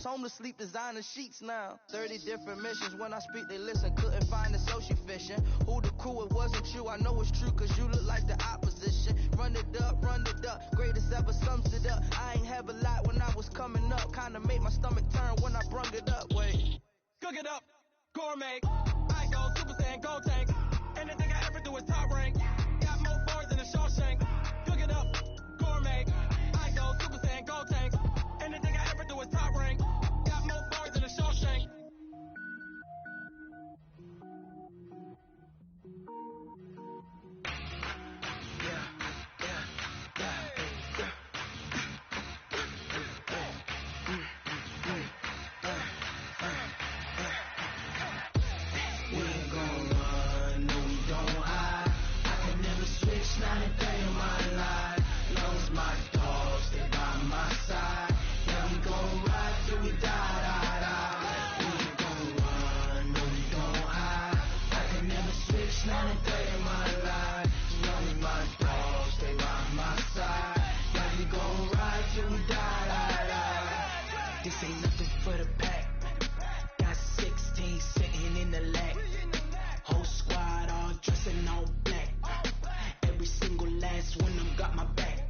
Home to sleep, designer sheets now. 30 different missions. When I speak, they listen. Couldn't find it, so she fishing. Who the crew? It wasn't you. I know it's true, cause you look like the opposition. Run it up, run it up. Greatest ever sums it up. I ain't have a lot when I was coming up. Kinda made my stomach turn when I brung it up. Wait. Cook it up, gourmet. I go Super Saiyan, gold tank. Anything I ever do is top rank. Got more bars than a Shawshank. Cook it up, gourmet. I go Super Saiyan, gold tank. Anything I ever do is top rank. Got more bars than a Shawshank. This ain't nothing for the pack. Got 16 sitting in the lag. Whole squad all dressing all black. Every single last one of them got my back.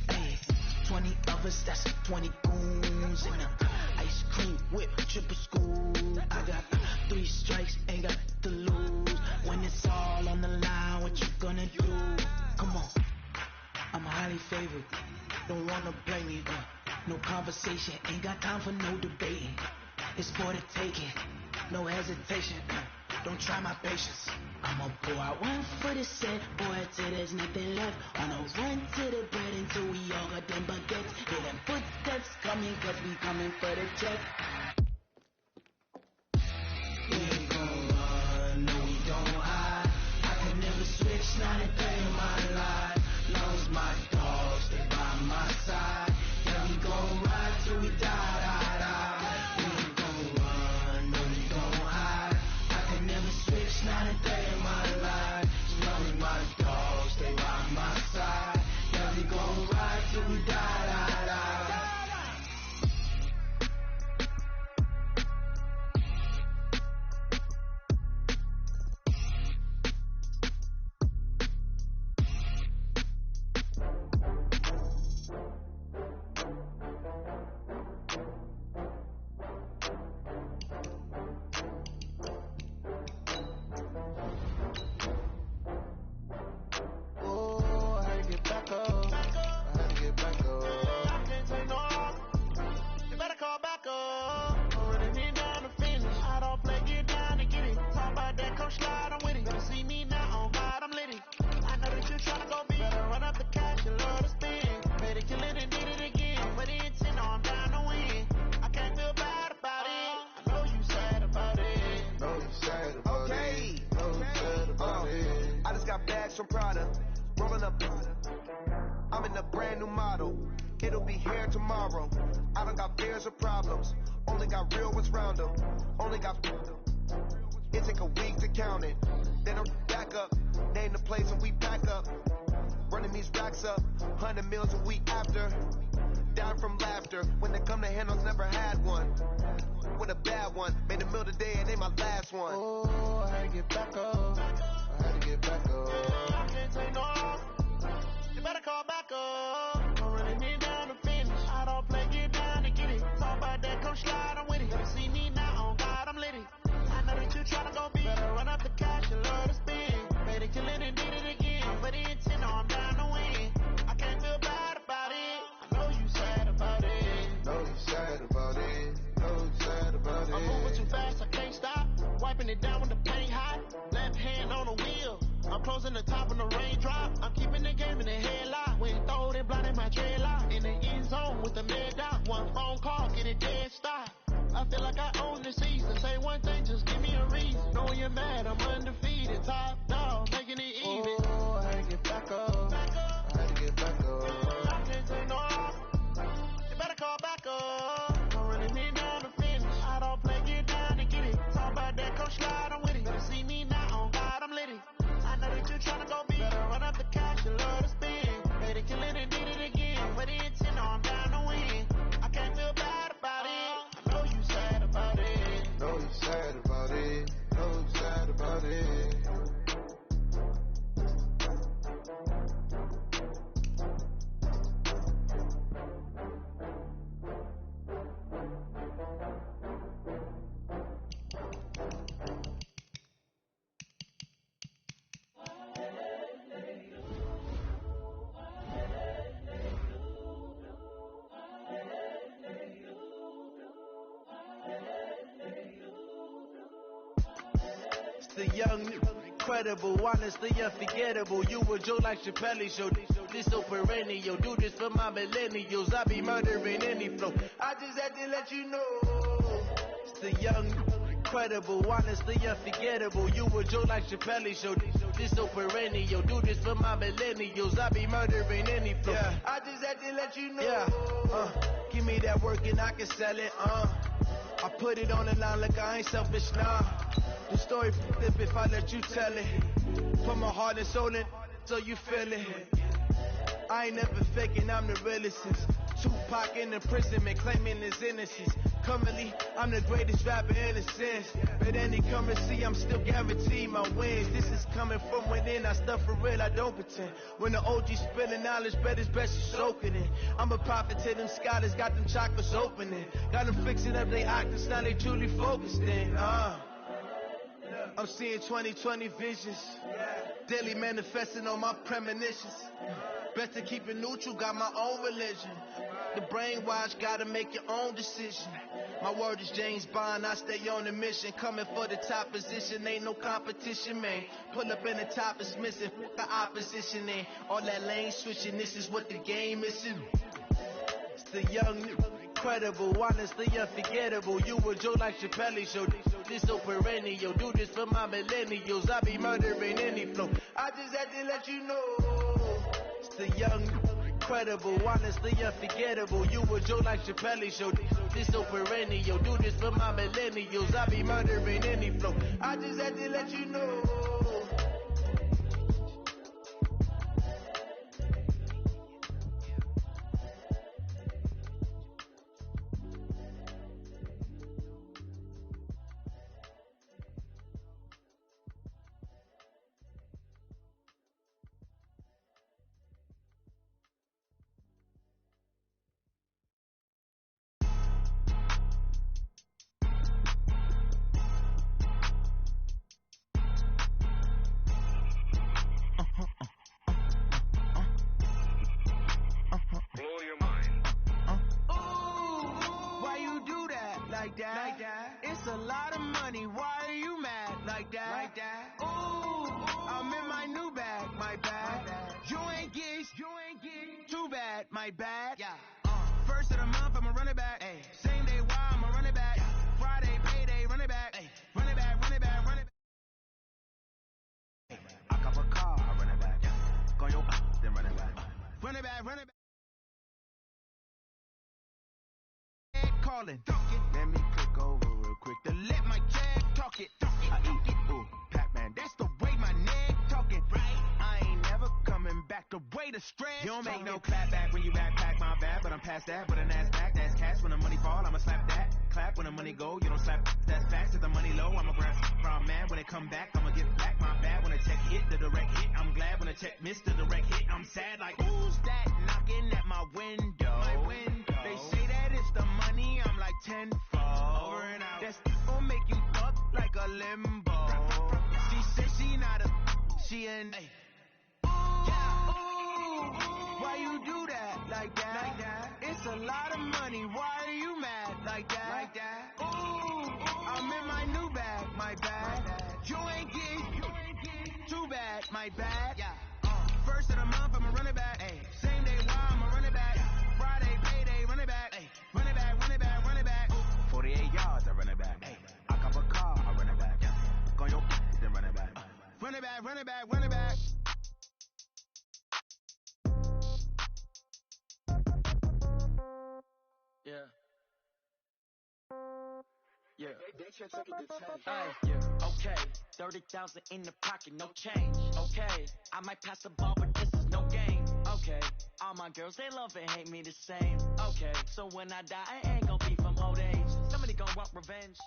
Hey, 20 of us, that's 20 goons in a ice cream whip, triple school. I got 3 strikes, ain't got to lose. When it's all on the line, what you gonna do? Come on, I'm highly favored. Don't wanna play me, no conversation, ain't got time for no debating. It's for the taking, no hesitation. Don't try my patience. I'ma pour out one for the set, boy, till there's nothing left. On a run to the bread until we all got them baguettes. Hear them footsteps coming, cause we coming for the check. We ain't gon' run, no we don't hide. I can never switch, not a day in my life. Long as my dogs stay by my side. Yeah, we gon' ride till we die. We ain't gon' run, no we don't hide. I can never switch, not a day in my life. As long as my dogs stay by my side. Yeah, we gon' ride till we die. From Prada, rolling up. I'm in a brand new model. It'll be here tomorrow. I don't got fears or problems. Only got real ones round them. Only got. It take a week to count it. They don't back up. Name the place and we pack up. Running these racks up. 100 meals a week after. Down from laughter. When they come to handles, never had one. With a bad one. Made a meal today and ain't my last one. Oh, I had to get back up. I had to get back up. I can't take no loss. You better call back up. I'm running it down to finish. I don't play, get down to get it. Talk about that, come slide, I'm with it. You see me now, on God, I'm litty. I know that you tryna go big. Better run up the cash, you love to spin. Made it, kill it, and did it again. But the intent, no, I'm down to win. I can't feel bad about it. I know you sad about it. Know you sad about it. Know you sad about it. I'm moving too fast, I can't stop. Wiping it down when the paint hot. Left hand on the wheel. I'm closing the top when the raindrop. I'm keeping the game in the headlock. When throw it blind in my dreadlock. In the end zone with the mid out. One phone call, get it dead stop. I feel like I own the season. Say one thing, just give me a reason. Knowing you're mad, I'm undefeated. Top dog, making it even. Oh, I had to get back up. I had to get back up. I can't take no loss. You better call back up. I'm running it down to finish. I don't play, get down to get it. Talk about that, come slide, I'm with it. Better see me now, on God, I'm litty. I know that you tryna go big. Better run up the cash, you love to spin. Made it, kill it, and did it again. But the intent, no, I'm down to win. I can't feel bad The young, incredible, honestly unforgettable. You were Joe like Chappelle show. This so perennial. Do this for my millennials. I be murdering any flow. I just had to let you know. It's the young, incredible, honestly unforgettable. You were Joe like Chappelle show. This so perennial. Do this for my millennials. I be murdering any flow. Yeah. I just had to let you know. Yeah. Give me that work and I can sell it. I put it on the line like I ain't selfish, nah. The story flip if I let you tell it. Put my heart and soul in so you feel it. I ain't never faking, I'm the realest since Tupac in imprisonment, claiming his innocence. Currently, I'm the greatest rapper in a sense. But any currency, I'm still guaranteed my wins. This is coming from within, I stuff for real, I don't pretend. When the OG spilling knowledge, bet it's best you soak it in. I'm a prophet to them scholars, got them chakras opening. Got them fixing up their octaves, now they truly focused in. I'm seeing 2020 visions, daily manifesting on my premonitions. Best to keep it neutral, got my own religion. The brainwash, gotta make your own decision. My word is James Bond, I stay on a mission. Coming for the top position, ain't no competition, man. Pull up in the top is missing, the opposition in. All that lane switching, this is what the game is. It's the young, incredible, honestly unforgettable. You were Joe like Chappelle show. This so perennial. Do this for my millennials. I be murdering any flow. I just had to let you know. It's the young, incredible, honestly unforgettable. You were Joe like Chappelle show. This so perennial. Do this for my millennials. I be murdering any flow. I just had to let you know. Like that. It's a lot of money. Why are you mad like that? Ooh, I'm in my new bag. My bad. You ain't geeks. Too bad. My bad. Yeah. First of the month, I'ma run it back. Ay. Same day, why I'ma run it back. Yeah. Friday, payday, run it back. Ay. Run it back. Ay. I cop a car, I run it back. Yeah. Go your then run it back. Run it back. Calling. Let me click over real quick to let my jag talk it. I eat it, ooh, Pac-Man, that's the way my neck talking. Right? I ain't never coming back the way the stress. You don't make no clap back when you backpack, my bad, but I'm past that. With an ass back, that's cash. When the money fall, I'ma slap that. Clap when the money go, you don't slap. That's facts. If the money low, I'ma grab from man. When it come back, I'ma get back. My bad when the check hit, the direct hit. I'm glad when the check missed the direct hit. I'm sad like who's that knocking at my window? They say that it's the money. I'm like tenfold. Over and out. That's gon' make you fuck like a limbo. She said she not a, she an. Why you do that like that? It's a lot of money. Why are you mad like that? Ooh, I'm in my new bag. My bad. You ain't geek. Too bad. My bad. Yeah. First of the month, I'ma run it back. Ay. Same day, why I'ma run it back. Friday, payday, run it back. Ay. Run it back. 48 yards, I run it back. Ay. I cop a car, I run it back. Yeah. Go your then run it back. Run it back. Yeah. Okay. 30,000 in the pocket, no change. Okay. I might pass the ball, but this is no game. Okay. All my girls, they love and hate me the same. Okay. So when I die, I ain't gonna be from old age. Somebody gonna want revenge.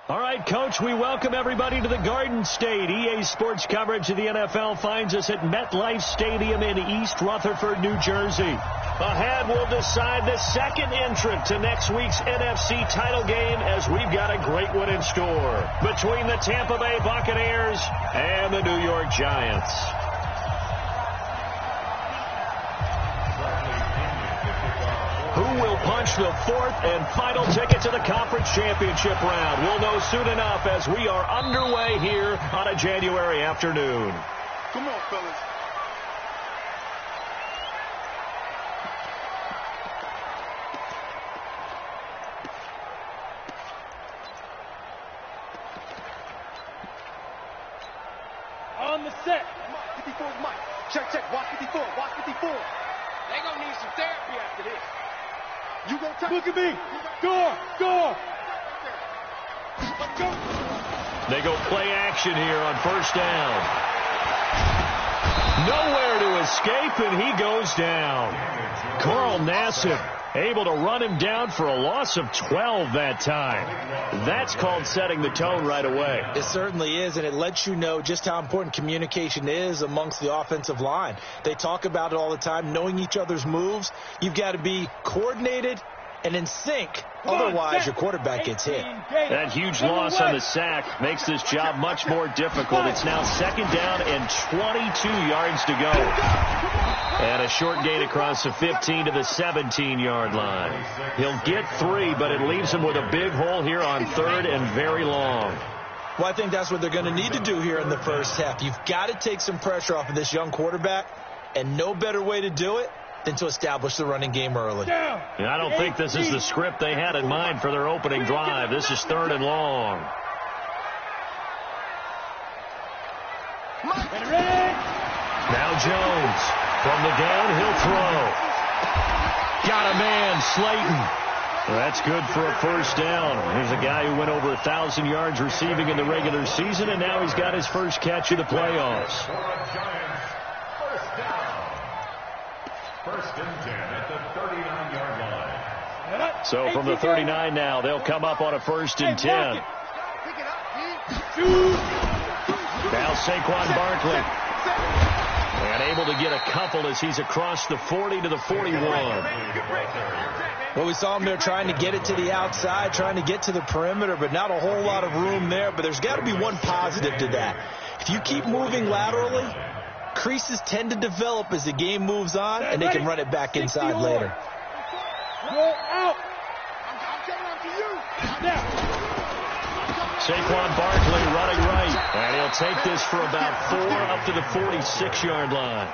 All right, Coach, we welcome everybody to the Garden State. EA Sports coverage of the NFL finds us at MetLife Stadium in East Rutherford, New Jersey. Ahead, we'll decide the second entrant to next week's NFC title game as we've got a great one in store between the Tampa Bay Buccaneers and the New York Giants. Who will punch the fourth and final ticket to the conference championship round. We'll know soon enough as we are underway here on a January afternoon. Come on, fellas. On the set. 54's Mike. Check. Watch 54. Watch 54. They gonna need some therapy after this. You gonna touch. Look at me. Door. Let's go. They go play action here on first down. Nowhere to escape, and he goes down. Carl Nassib able to run him down for a loss of 12 that time. That's called setting the tone right away. It certainly is, and it lets you know just how important communication is amongst the offensive line. They talk about it all the time, knowing each other's moves. You've got to be coordinated and in sync. Otherwise, your quarterback gets hit. That huge loss on the sack makes this job much more difficult. It's now second down and 22 yards to go. And a short gain across the 15 to the 17-yard line. He'll get 3, but it leaves him with a big hole here on third and very long. Well, I think that's what they're going to need to do here in the first half. You've got to take some pressure off of this young quarterback, and no better way to do it than to establish the running game early. And I don't think this is the script they had in mind for their opening drive. This is third and long. Now Jones from the gun, he'll throw. Got a man, Slayton. That's good for a first down. Here's a guy who went over 1,000 yards receiving in the regular season, and now he's got his first catch of the playoffs. First and 10 at the 39-yard line. So from the 39 now, they'll come up on a first and 10. Now Saquon Barkley. And able to get a couple as he's across the 40 to the 41. Well, we saw him there trying to get it to the outside, trying to get to the perimeter, but not a whole lot of room there. But there's got to be one positive to that. If you keep moving laterally, creases tend to develop as the game moves on, and they can run it back inside later. Roll out. Saquon Barkley running right, and he'll take this for about 4 up to the 46-yard line.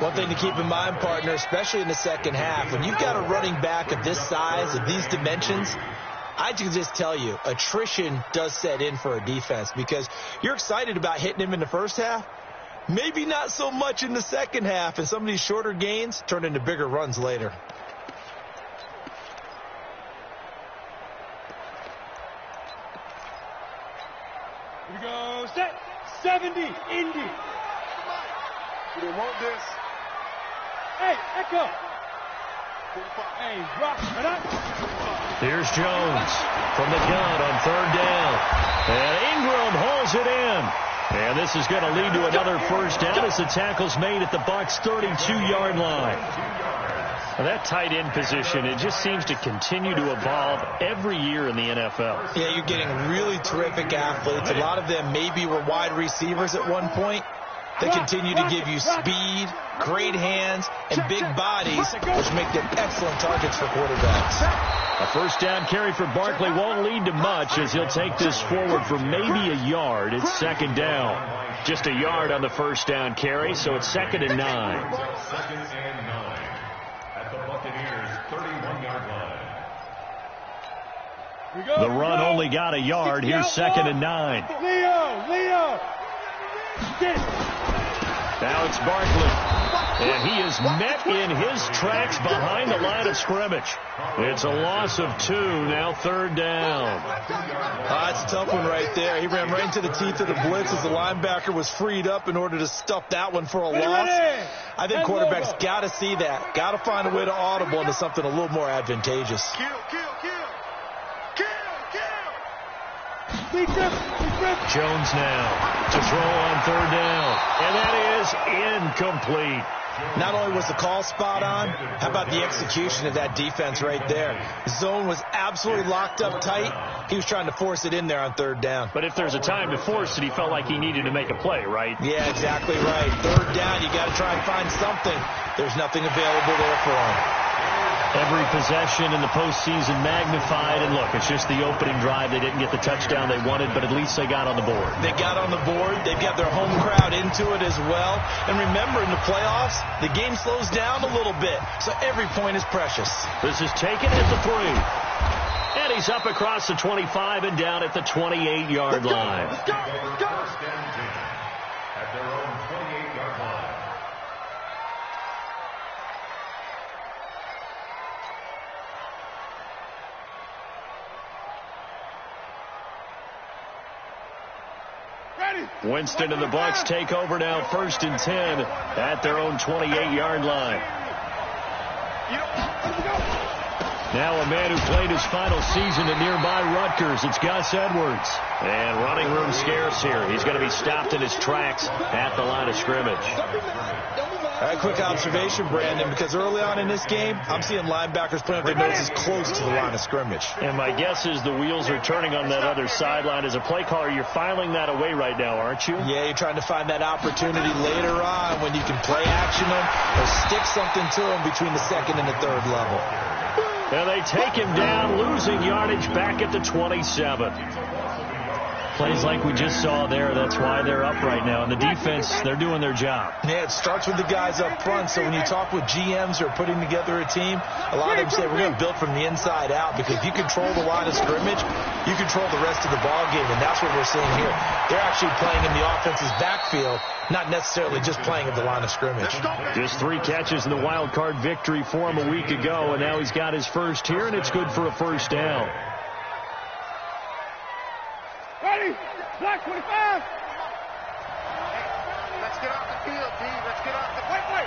One thing to keep in mind, partner, especially in the second half, when you've got a running back of this size, of these dimensions, I can just tell you, attrition does set in for a defense because you're excited about hitting him in the first half. Maybe not so much in the second half, and some of these shorter gains turn into bigger runs later. Here we go. Set. 70. Indy. You didn't want this. Hey, Echo. Hey, drop. Here's Jones from the gun on third down. And Ingram hauls it in. And this is going to lead to another first down as the tackle's made at the Bucs' 32-yard line. Well, that tight end position, it just seems to continue to evolve every year in the NFL. Yeah, you're getting really terrific athletes. A lot of them maybe were wide receivers at one point. They continue to give you speed, great hands, and big bodies, which make them excellent targets for quarterbacks. A first down carry for Barkley won't lead to much as he'll take this forward for maybe a yard. It's second down. Just a yard on the first down carry, so it's 2nd and 9. Second and 9 at the Buccaneers' 31-yard line. The run only got a yard. Here's 2nd and 9. Leo. Now it's Barkley. And he is met in his tracks behind the line of scrimmage. It's a loss of 2, now third down. That's a tough one right there. He ran right into the teeth of the blitz as the linebacker was freed up in order to stuff that one for a loss. I think quarterbacks got to see that. Got to find a way to audible into something a little more advantageous. Jones now to throw on third down. And that is incomplete. Not only was the call spot on, how about the execution of that defense right there? Zone was absolutely locked up tight. He was trying to force it in there on third down. But if there's a time to force it, he felt like he needed to make a play, right? Yeah, exactly right. Third down, you got to try and find something. There's nothing available there for him. Every possession in the postseason magnified, and look, it's just the opening drive. They didn't get the touchdown they wanted, but at least they got on the board. They got on the board. They've got their home crowd into it as well. And remember, in the playoffs, the game slows down a little bit, so every point is precious. This is taken at the 3. And he's up across the 25 and down at the 28-yard line. Let's go. At their own 28-yard line. Winston and the Bucs take over now, 1st and 10 at their own 28-yard line. Now a man who played his final season at nearby Rutgers. It's Gus Edwards. And running room scarce here. He's going to be stopped in his tracks at the line of scrimmage. A quick observation, Brandon, because early on in this game, I'm seeing linebackers putting up their noses close to the line of scrimmage. And my guess is the wheels are turning on that other sideline. As a play caller, you're filing that away right now, aren't you? Yeah, you're trying to find that opportunity later on when you can play action them or stick something to them between the 2nd and the 3rd level. And they take him down, losing yardage back at the 27. Plays like we just saw there, that's why they're up right now. And the defense, they're doing their job. Yeah, it starts with the guys up front. So when you talk with GMs who are putting together a team, a lot of them say we're going to build from the inside out, because if you control the line of scrimmage, you control the rest of the ball game, and that's what we're seeing here. They're actually playing in the offense's backfield, not necessarily just playing at the line of scrimmage. Just 3 catches in the wild card victory for him a week ago, and now he's got his first here, and it's good for a 1st down. Ready? Black 25. Let's get off the field, D. Let's get off the Wait.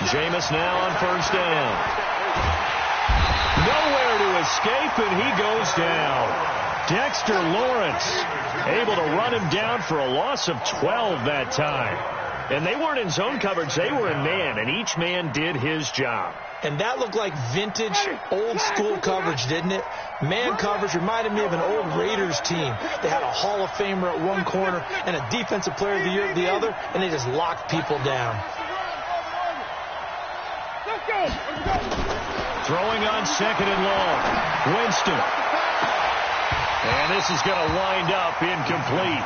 Jameis now on 1st down. Nowhere to escape, and he goes down. Dexter Lawrence able to run him down for a loss of 12 that time. And they weren't in zone coverage. They were in man, and each man did his job. And that looked like vintage, old-school coverage, didn't it? Man coverage reminded me of an old Raiders team. They had a Hall of Famer at one corner and a Defensive Player of the Year at the other, and they just locked people down. Let's go. Throwing on 2nd and long. Winston. And this is going to wind up incomplete.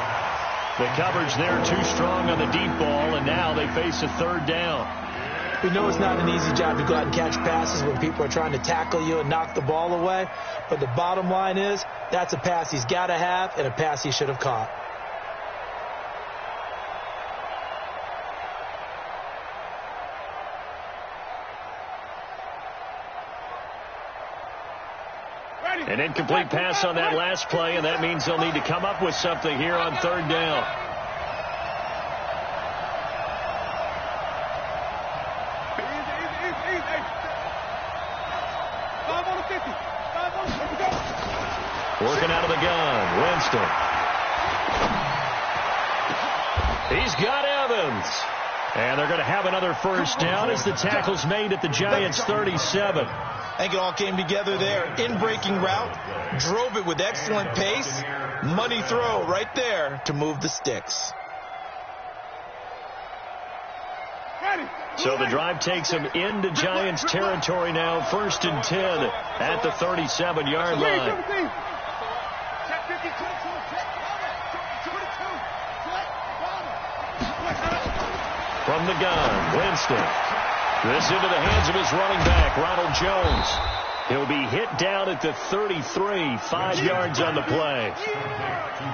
The coverage there too strong on the deep ball, and now they face a 3rd down. We know it's not an easy job to go out and catch passes when people are trying to tackle you and knock the ball away. But the bottom line is, that's a pass he's got to have and a pass he should have caught. An incomplete pass on that last play, and that means they'll need to come up with something here on 3rd down. Working out of the gun, Winston. He's got Evans. And they're going to have another 1st down as the tackle's made at the Giants' 37. I think it all came together there. In-breaking route, drove it with excellent pace. Money throw right there to move the sticks. So the drive takes him into Giants territory now. 1st and 10 at the 37-yard line. From the gun, Winston. This into the hands of his running back, Ronald Jones. He'll be hit down at the 33, 5 yards on the play.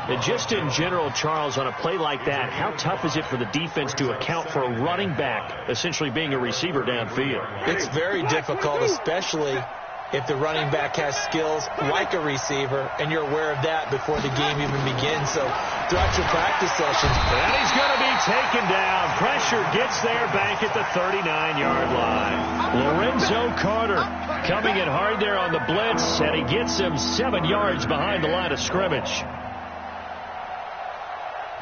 And just in general, Charles, on a play like that, how tough is it for the defense to account for a running back essentially being a receiver downfield? It's very difficult, especially if the running back has skills like a receiver, and you're aware of that before the game even begins. So throughout your practice sessions. And he's going to be taken down. Pressure gets there back at the 39-yard line. Lorenzo Carter coming in hard there on the blitz, and he gets him 7 yards behind the line of scrimmage.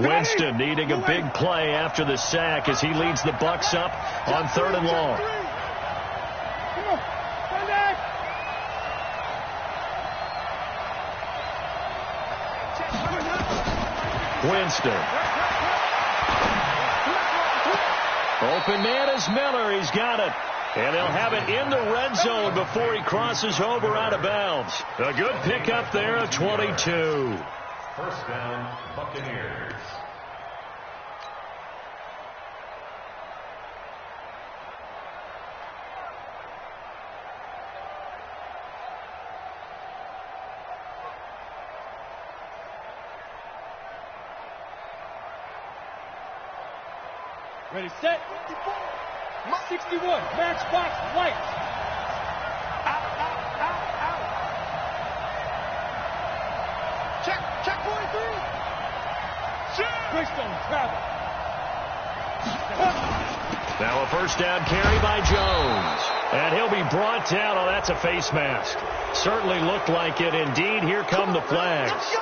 Winston needing a big play after the sack as he leads the Bucs up on 3rd and long. Winston. Open man is Miller. He's got it. And they'll have it in the red zone before he crosses over out of bounds. A good pickup there of 22. First down, Buccaneers. Ready, set. 61, matchbox, light. Out. Check 43. Bridgestone, travel. Now a first down carry by Jones. And he'll be brought down. Oh, that's a face mask. Certainly looked like it. Indeed, here come the flags.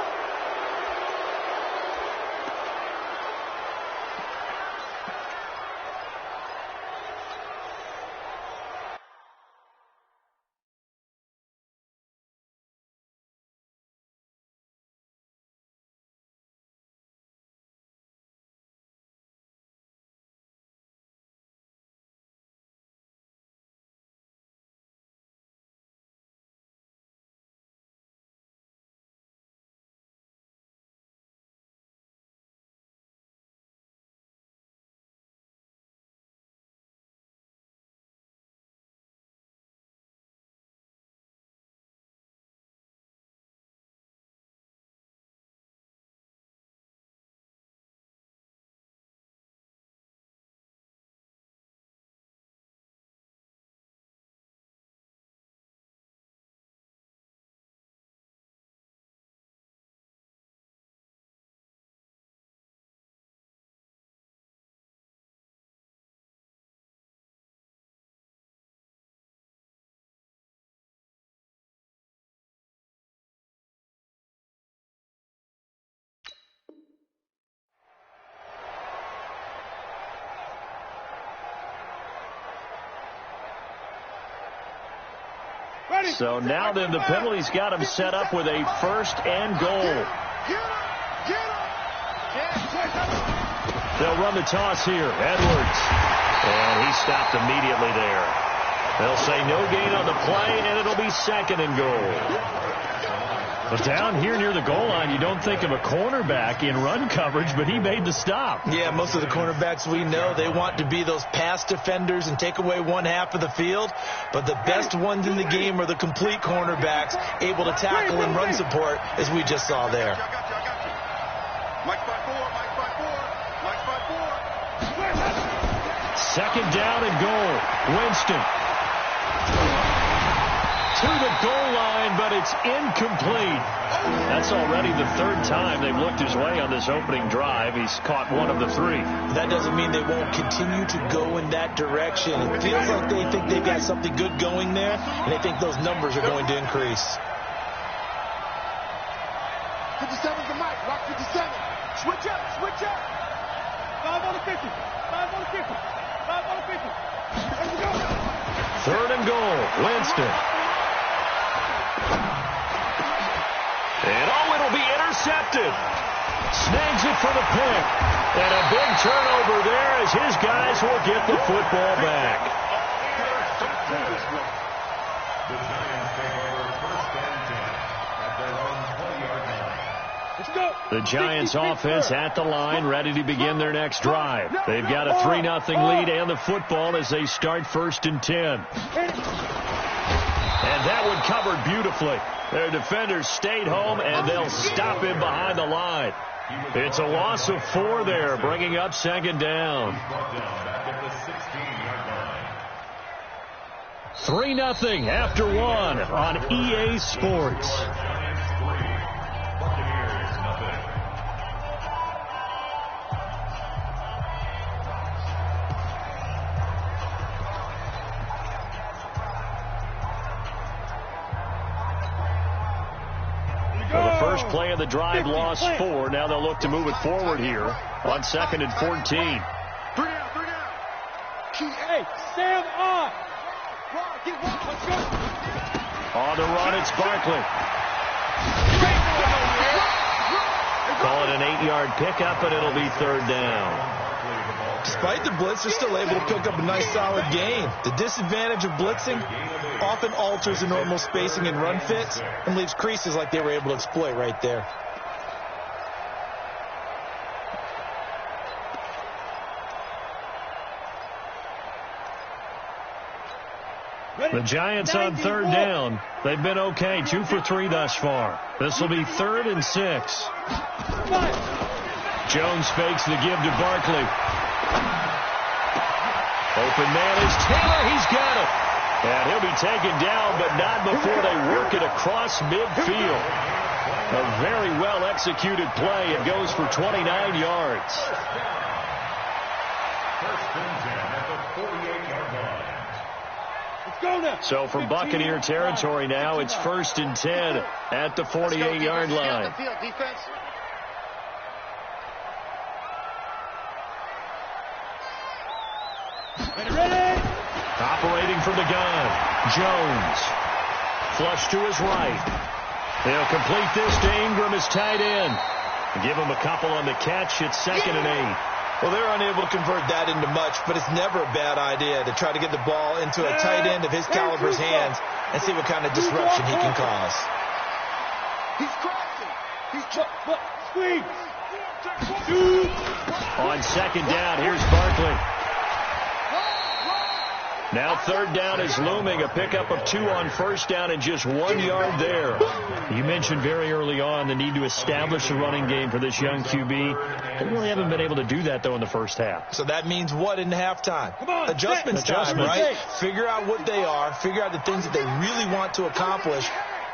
So now then the penalty's got him set up with a first and goal. They'll run the toss here. Edwards. And he stopped immediately there. They'll say no gain on the play, and it'll be second and goal. But down here near the goal line, you don't think of a cornerback in run coverage, but he made the stop. Yeah, most of the cornerbacks we know, they want to be those pass defenders and take away one half of the field. But the best ones in the game are the complete cornerbacks, able to tackle and run support, as we just saw there. Second down and goal. Winston. To the goal line, but it's incomplete. That's already the third time they've looked his way on this opening drive. He's caught one of the three. That doesn't mean they won't continue to go in that direction. It feels like they think they've got something good going there, and they think those numbers are going to increase. 57's the mic. Rock 57. Switch up. 5 on the 50. 5 on the 50. 5 on the 50. Let's go. Third and goal. Winston. And it'll be intercepted. Snags it for the pick. And a big turnover there as his guys will get the football back. The Giants take over first and 10 at their own 20-yard line. Let's go. The Giants offense at the line, ready to begin their next drive. They've got a 3-0 lead and the football as they start first and 10. And that one covered beautifully. Their defenders stayed home, and they'll stop him behind the line. It's a loss of 4 there, bringing up second down. 3-0 after 1 on EA Sports. Play of the drive, lost 4. Now they'll look to move it forward here on 2nd and 14. 3 down. Hey, Sam on. Let's go. On the run, it's Barkley. Call it an 8-yard pickup, and it'll be third down. Despite the blitz, they're still able to pick up a nice solid gain. The disadvantage of blitzing often alters the normal spacing and run fits and leaves creases like they were able to exploit right there. The Giants on third down. They've been okay, 2 for 3 thus far. This will be 3rd and 6. Jones fakes the give to Barkley. Open man is Taylor. He's got it. And he'll be taken down, but not before they work it across midfield. A very well-executed play. It goes for 29 yards. First and 10 at the 48-yard line. So for Buccaneer territory now, it's 1st and 10 at the 48-yard line. Operating from the gun, Jones. Flush to his right. They'll complete this to Ingram as tight end. Give him a couple on the catch. It's 2nd and 8. Well, they're unable to convert that into much, but it's never a bad idea to try to get the ball into a tight end of his caliber's hands and see what kind of disruption he can cause. He's crashing. On 2nd down, here's Barkley. Now 3rd down is looming. A pickup of 2 on 1st down and just 1 yard there. You mentioned very early on the need to establish a running game for this young QB. They really haven't been able to do that, though, in the first half. So that means what in halftime? Adjustments time, right? Figure out what they are. Figure out the things that they really want to accomplish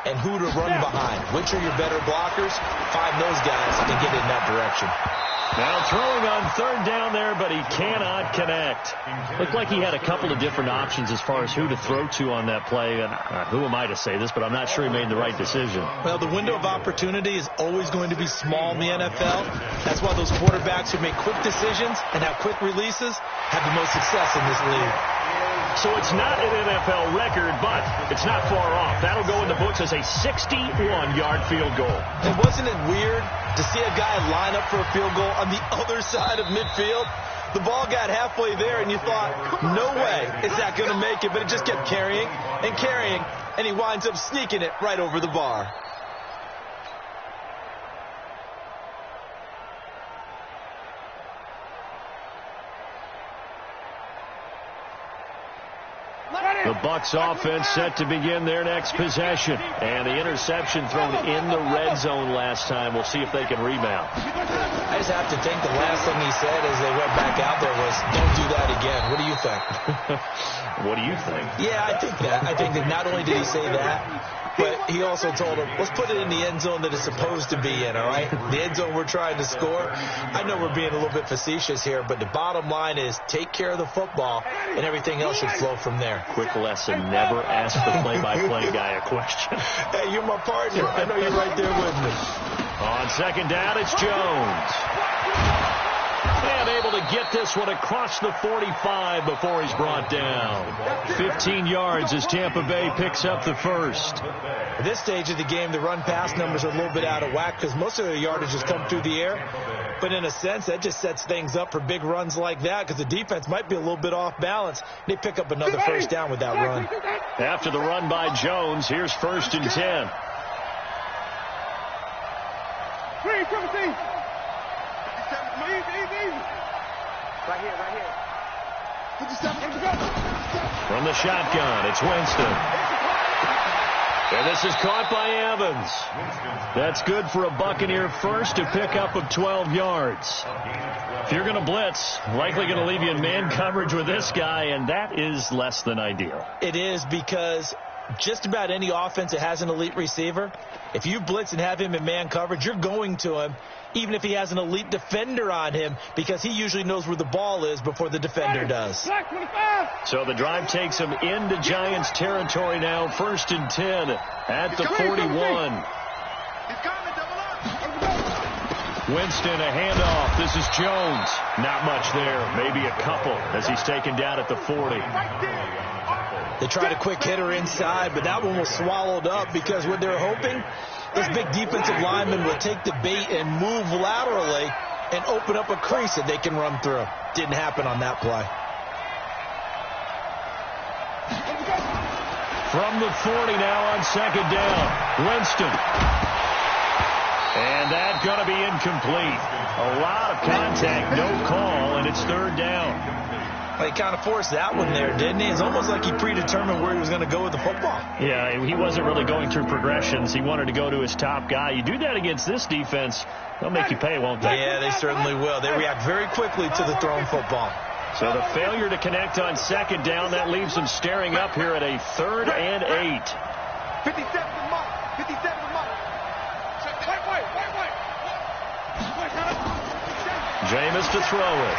and who to run behind. Which are your better blockers? Find those guys and get in that direction. Now throwing on 3rd down there, but he cannot connect. Looked like he had a couple of different options as far as who to throw to on that play. And who am I to say this, but I'm not sure he made the right decision. Well, the window of opportunity is always going to be small in the NFL. That's why those quarterbacks who make quick decisions and have quick releases have the most success in this league. So it's not an NFL record, but it's not far off. That'll go in the books as a 61-yard field goal. And wasn't it weird to see a guy line up for a field goal on the other side of midfield? The ball got halfway there, and you thought, no way is that going to make it, but it just kept carrying, and he winds up sneaking it right over the bar. The Bucs offense set to begin their next possession. And the interception thrown in the red zone last time. We'll see if they can rebound. I just have to think the last thing he said as they went back out there was, don't do that again. What do you think? What do you think? Yeah, I think that. I think that not only did he say that, but he also told him, let's put it in the end zone that it's supposed to be in, all right? The end zone we're trying to score. I know we're being a little bit facetious here, but the bottom line is take care of the football, and everything else should flow from there. Quick lesson, never ask the play-by-play guy a question. Hey, you're my partner. I know you're right there with me. On 2nd down, it's Jones. And able to get this one across the 45 before he's brought down. 15 yards as Tampa Bay picks up the first. At this stage of the game, the run-pass numbers are a little bit out of whack because most of the yardage has come through the air. But in a sense, that just sets things up for big runs like that because the defense might be a little bit off balance. They pick up another first down with that run. After the run by Jones, here's 1st and 10. Right here. From the shotgun, it's Winston. And this is caught by Evans. That's good for a Buccaneer first, to pick up of 12 yards. If you're going to blitz, likely going to leave you in man coverage with this guy, and that is less than ideal. It is because just about any offense that has an elite receiver, if you blitz and have him in man coverage, you're going to him, even if he has an elite defender on him, because he usually knows where the ball is before the defender does. So the drive takes him into Giants territory now, 1st and 10 at the 41. Winston, a handoff. This is Jones. Not much there. Maybe a couple as he's taken down at the 40. They tried a quick hitter inside, but that one was swallowed up because what they're hoping, this big defensive lineman will take the bait and move laterally and open up a crease that they can run through. Didn't happen on that play. From the 40 now on second down. Winston. And that's going to be incomplete. A lot of contact, no call, and it's third down. Well, he kind of forced that one there, didn't he? It's almost like he predetermined where he was going to go with the football. Yeah, he wasn't really going through progressions. He wanted to go to his top guy. You do that against this defense, they'll make you pay, won't they? Yeah, they certainly will. They react very quickly to the thrown football. So the failure to connect on second down, that leaves them staring up here at a 3rd and 8. 57 to mark. 57 to mark. Jameis to throw it.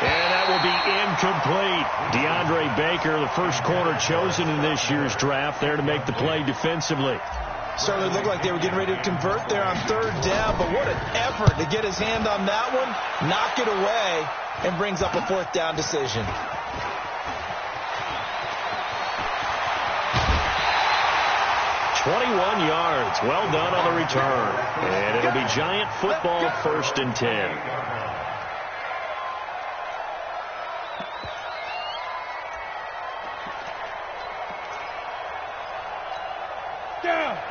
And that will be incomplete. DeAndre Baker, the first corner chosen in this year's draft, there to make the play defensively. Certainly looked like they were getting ready to convert there on 3rd down, but what an effort to get his hand on that one, knock it away, and brings up a 4th down decision. "21 yards. Well done on the return. And it'll be Giant football, 1st and 10.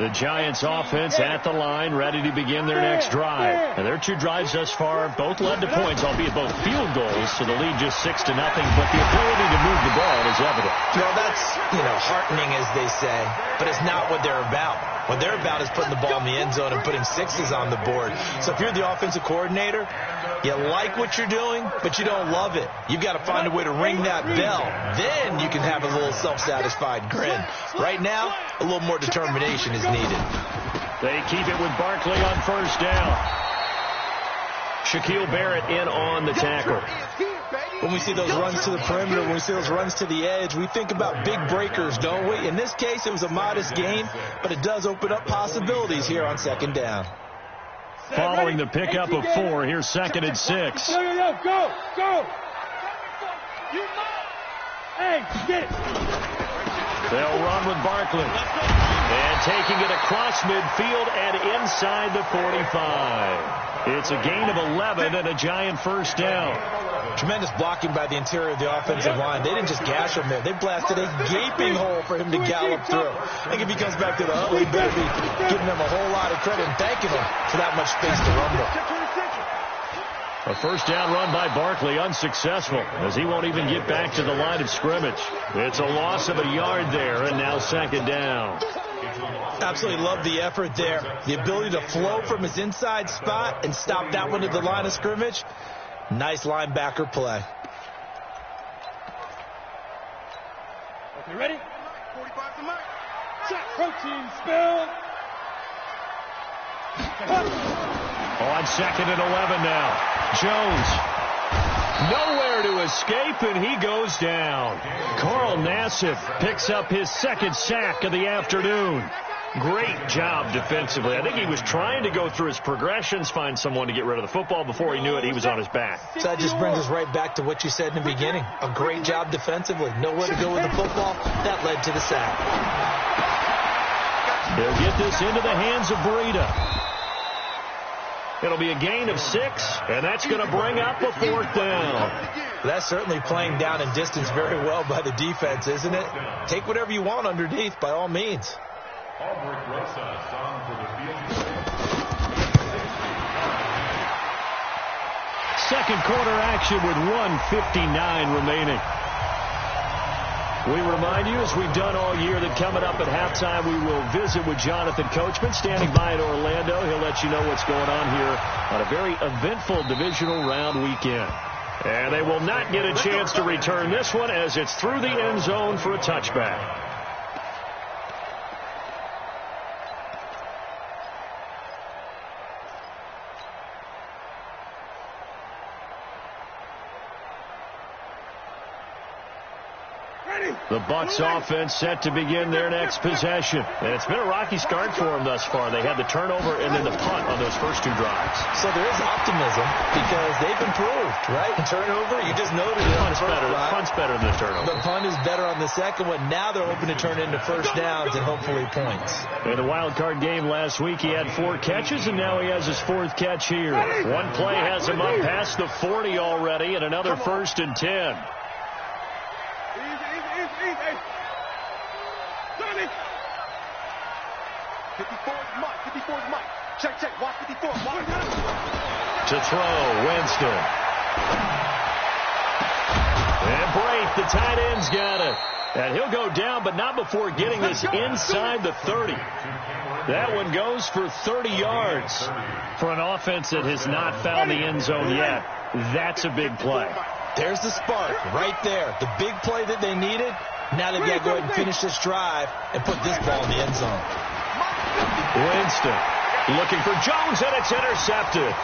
The Giants offense at the line, ready to begin their next drive. And their 2 drives thus far both led to points, albeit both field goals, so the lead just 6-0, but the ability to move the ball is evident. Well, that's, heartening, as they say, but it's not what they're about. What they're about is putting the ball in the end zone and putting 6s on the board. So if you're the offensive coordinator, you like what you're doing, but you don't love it. You've got to find a way to ring that bell. Then you can have a little self-satisfied grin. Right now, a little more determination is needed. They keep it with Barkley on 1st down. Shaquille Barrett in on the tackle. When we see those runs to the perimeter, when we see those runs to the edge, we think about big breakers, don't we? In this case, it was a modest gain, but it does open up possibilities here on 2nd down. Following the pickup of 4, here's 2nd and 6. Go. Hey, get it. They'll run with Barkley. And taking it across midfield and inside the 45. It's a gain of 11 and a Giant 1st down. Tremendous blocking by the interior of the offensive line. They didn't just gash him there. They blasted a gaping hole for him to gallop through. I think if he comes back to the huddle, he better be giving them a whole lot of credit and thanking him for that much space to rumble. A 1st down run by Barkley, unsuccessful, as he won't even get back to the line of scrimmage. It's a loss of a yard there, and now 2nd down. Absolutely love the effort there. The ability to flow from his inside spot and stop that one to the line of scrimmage. Nice linebacker play. Okay, ready? 45 to mark. Shot, protein, spill. On 2nd and 11 now. Jones. Nowhere to escape, and he goes down. Carl Nassif picks up his 2nd sack of the afternoon. Great job defensively. I think he was trying to go through his progressions, find someone to get rid of the football. Before he knew it, he was on his back. So that just brings us right back to what you said in the beginning. A great job defensively. Nowhere to go with the football. That led to the sack. They'll get this into the hands of Breida. It'll be a gain of 6, and that's going to bring up a 4th down. That's certainly playing down in distance very well by the defense, isn't it? Take whatever you want underneath, by all means. Second quarter action with 1:59 remaining. We remind you, as we've done all year, that coming up at halftime, we will visit with Jonathan Coachman, standing by in Orlando. He'll let you know what's going on here on a very eventful divisional round weekend. And they will not get a chance to return this one, as it's through the end zone for a touchback. The Bucs offense set to begin their next possession. And it's been a rocky start for them thus far. They had the turnover and then the punt on those first 2 drives. So there is optimism because they've improved, right? The turnover, you just noted it on the first drive. Punt's better than the turnover. The punt is better on the second one. Now they're hoping to turn it into first downs and hopefully points. In the wild card game last week, he had 4 catches, and now he has his 4th catch here. One play has him up past the 40 already, and another 1st and 10. Easy. 54 is Mike. 54 is Mike. Check. Watch 54. Watch. To throw, Winston. And Braith, the tight end's got it. And he'll go down, but not before getting this inside the 30. That one goes for 30 yards. For an offense that has not found the end zone yet, that's a big play. There's the spark right there. The big play that they needed. Now they've got to go ahead and finish this drive and put this ball in the end zone. Winston looking for Jones, and it's intercepted.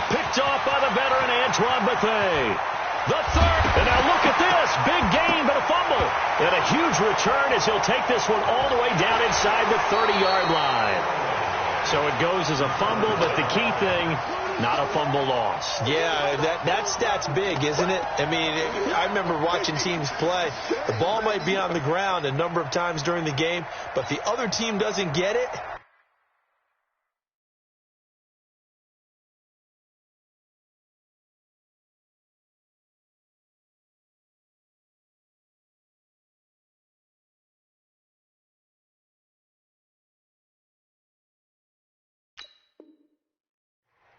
Picked off by the veteran Antoine Bethea. The 3rd. And now look at this. Big gain, but a fumble. And a huge return as he'll take this one all the way down inside the 30-yard line. So it goes as a fumble, but the key thing, not a fumble loss. Yeah, that stat's big, isn't it? I mean, I remember watching teams play. The ball might be on the ground a number of times during the game, but the other team doesn't get it.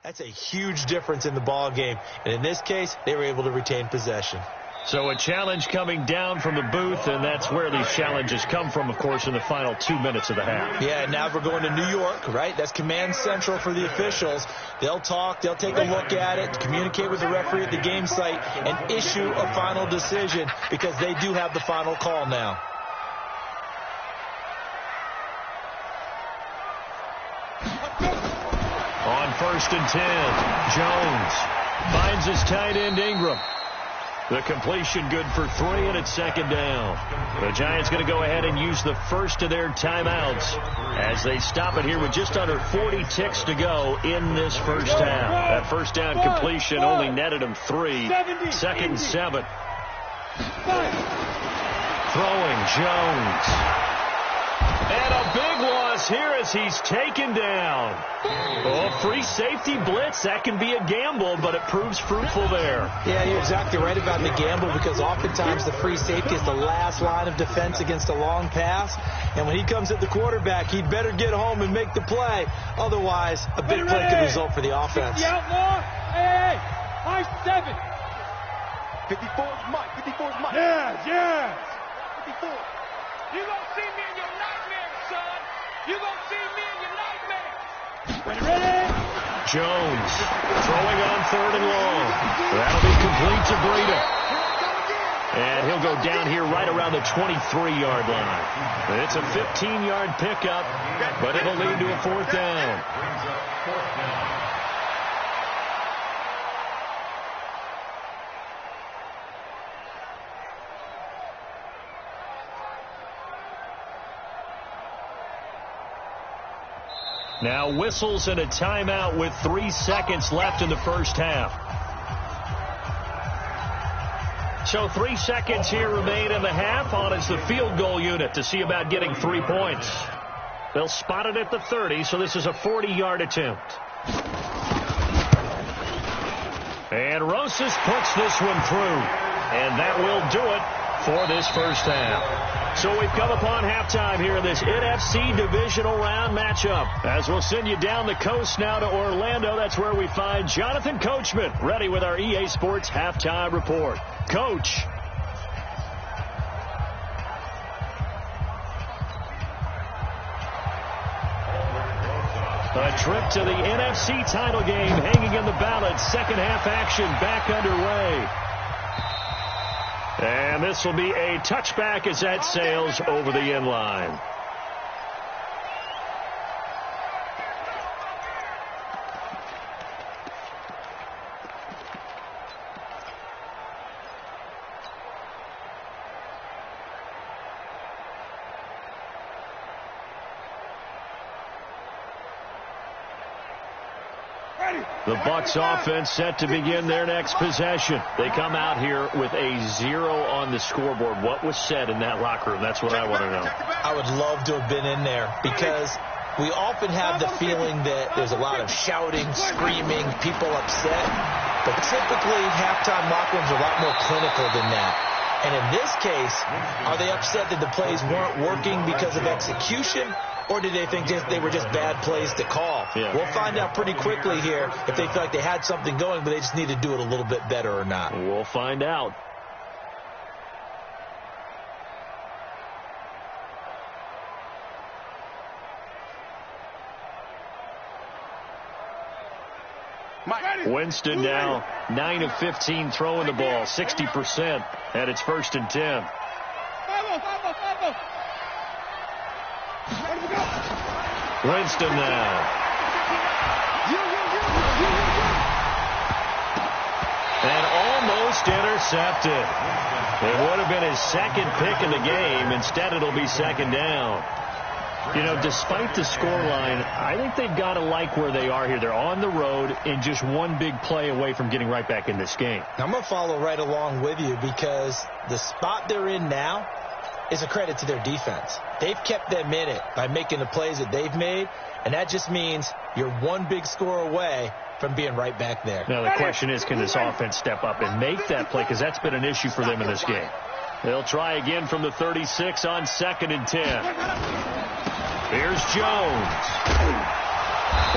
That's a huge difference in the ball game. And in this case, they were able to retain possession. So a challenge coming down from the booth, and that's where these challenges come from, of course, in the final 2 minutes of the half. Yeah, now we're going to New York, right? That's command central for the officials. They'll talk, they'll take a look at it, communicate with the referee at the game site, and issue a final decision because they do have the final call now. On 1st and 10, Jones finds his tight end Ingram. The completion good for 3, and it's 2nd down. The Giants going to go ahead and use the first of their timeouts as they stop it here with just under 40 ticks to go in this first half. That first down completion only netted him 3. 2nd and 7. Throwing Jones. And a big loss here as he's taken down. Oh, free safety blitz. That can be a gamble, but it proves fruitful there. Yeah, you're exactly right about the gamble because oftentimes the free safety is the last line of defense against a long pass. And when he comes at the quarterback, he'd better get home and make the play. Otherwise, a big play could result for the offense. The outlaw. Hey. 5-7. 54 is Mike. 54 is Mike. Yes. 54. You gonna see me in your nightmares, son. You gonna see me in your nightmares. Ready? Jones throwing on 3rd and long. That'll be complete to Breida. And he'll go down here right around the 23-yard line. It's a 15-yard pickup, but it'll lead to a 4th down. Now whistles and a timeout with 3 seconds left in the first half. So 3 seconds here remain in the half. On is the field goal unit to see about getting 3 points. They'll spot it at the 30, so this is a 40-yard attempt. And Rosas puts this one through. And that will do it for this first half. So we've come upon halftime here in this NFC Divisional Round matchup. As we'll send you down the coast now to Orlando, that's where we find Jonathan Coachman, ready with our EA Sports Halftime Report. Coach. A trip to the NFC title game hanging in the balance. Second half action back underway. And this will be a touchback as that sails over the end line. Ready. The Bucs offense set to begin their next possession. They come out here with a 0 on the scoreboard. What was said in that locker room? That's what I want to know. I would love to have been in there because we often have the feeling that there's a lot of shouting, screaming, people upset. But typically, halftime locker rooms are a lot more clinical than that. And in this case, are they upset that the plays weren't working because of execution? Or did they think they were just bad plays to call? Yeah. We'll find out pretty quickly here if they feel like they had something going, but they just need to do it a little bit better or not. We'll find out. Winston now 9 of 15 throwing the ball, 60%, and it's 1st and 10. Winston now. And almost intercepted. It would have been his second pick in the game. Instead, it'll be 2nd down. You know, despite the scoreline, I think they've got to like where they are here. They're on the road and just one big play away from getting right back in this game. I'm going to follow right along with you because the spot they're in now is a credit to their defense. They've kept them in it by making the plays that they've made, and that just means you're one big score away from being right back there. Now, the question is, can this offense step up and make that play? Because that's been an issue for them in this game. They'll try again from the 36 on 2nd and 10. Here's Jones.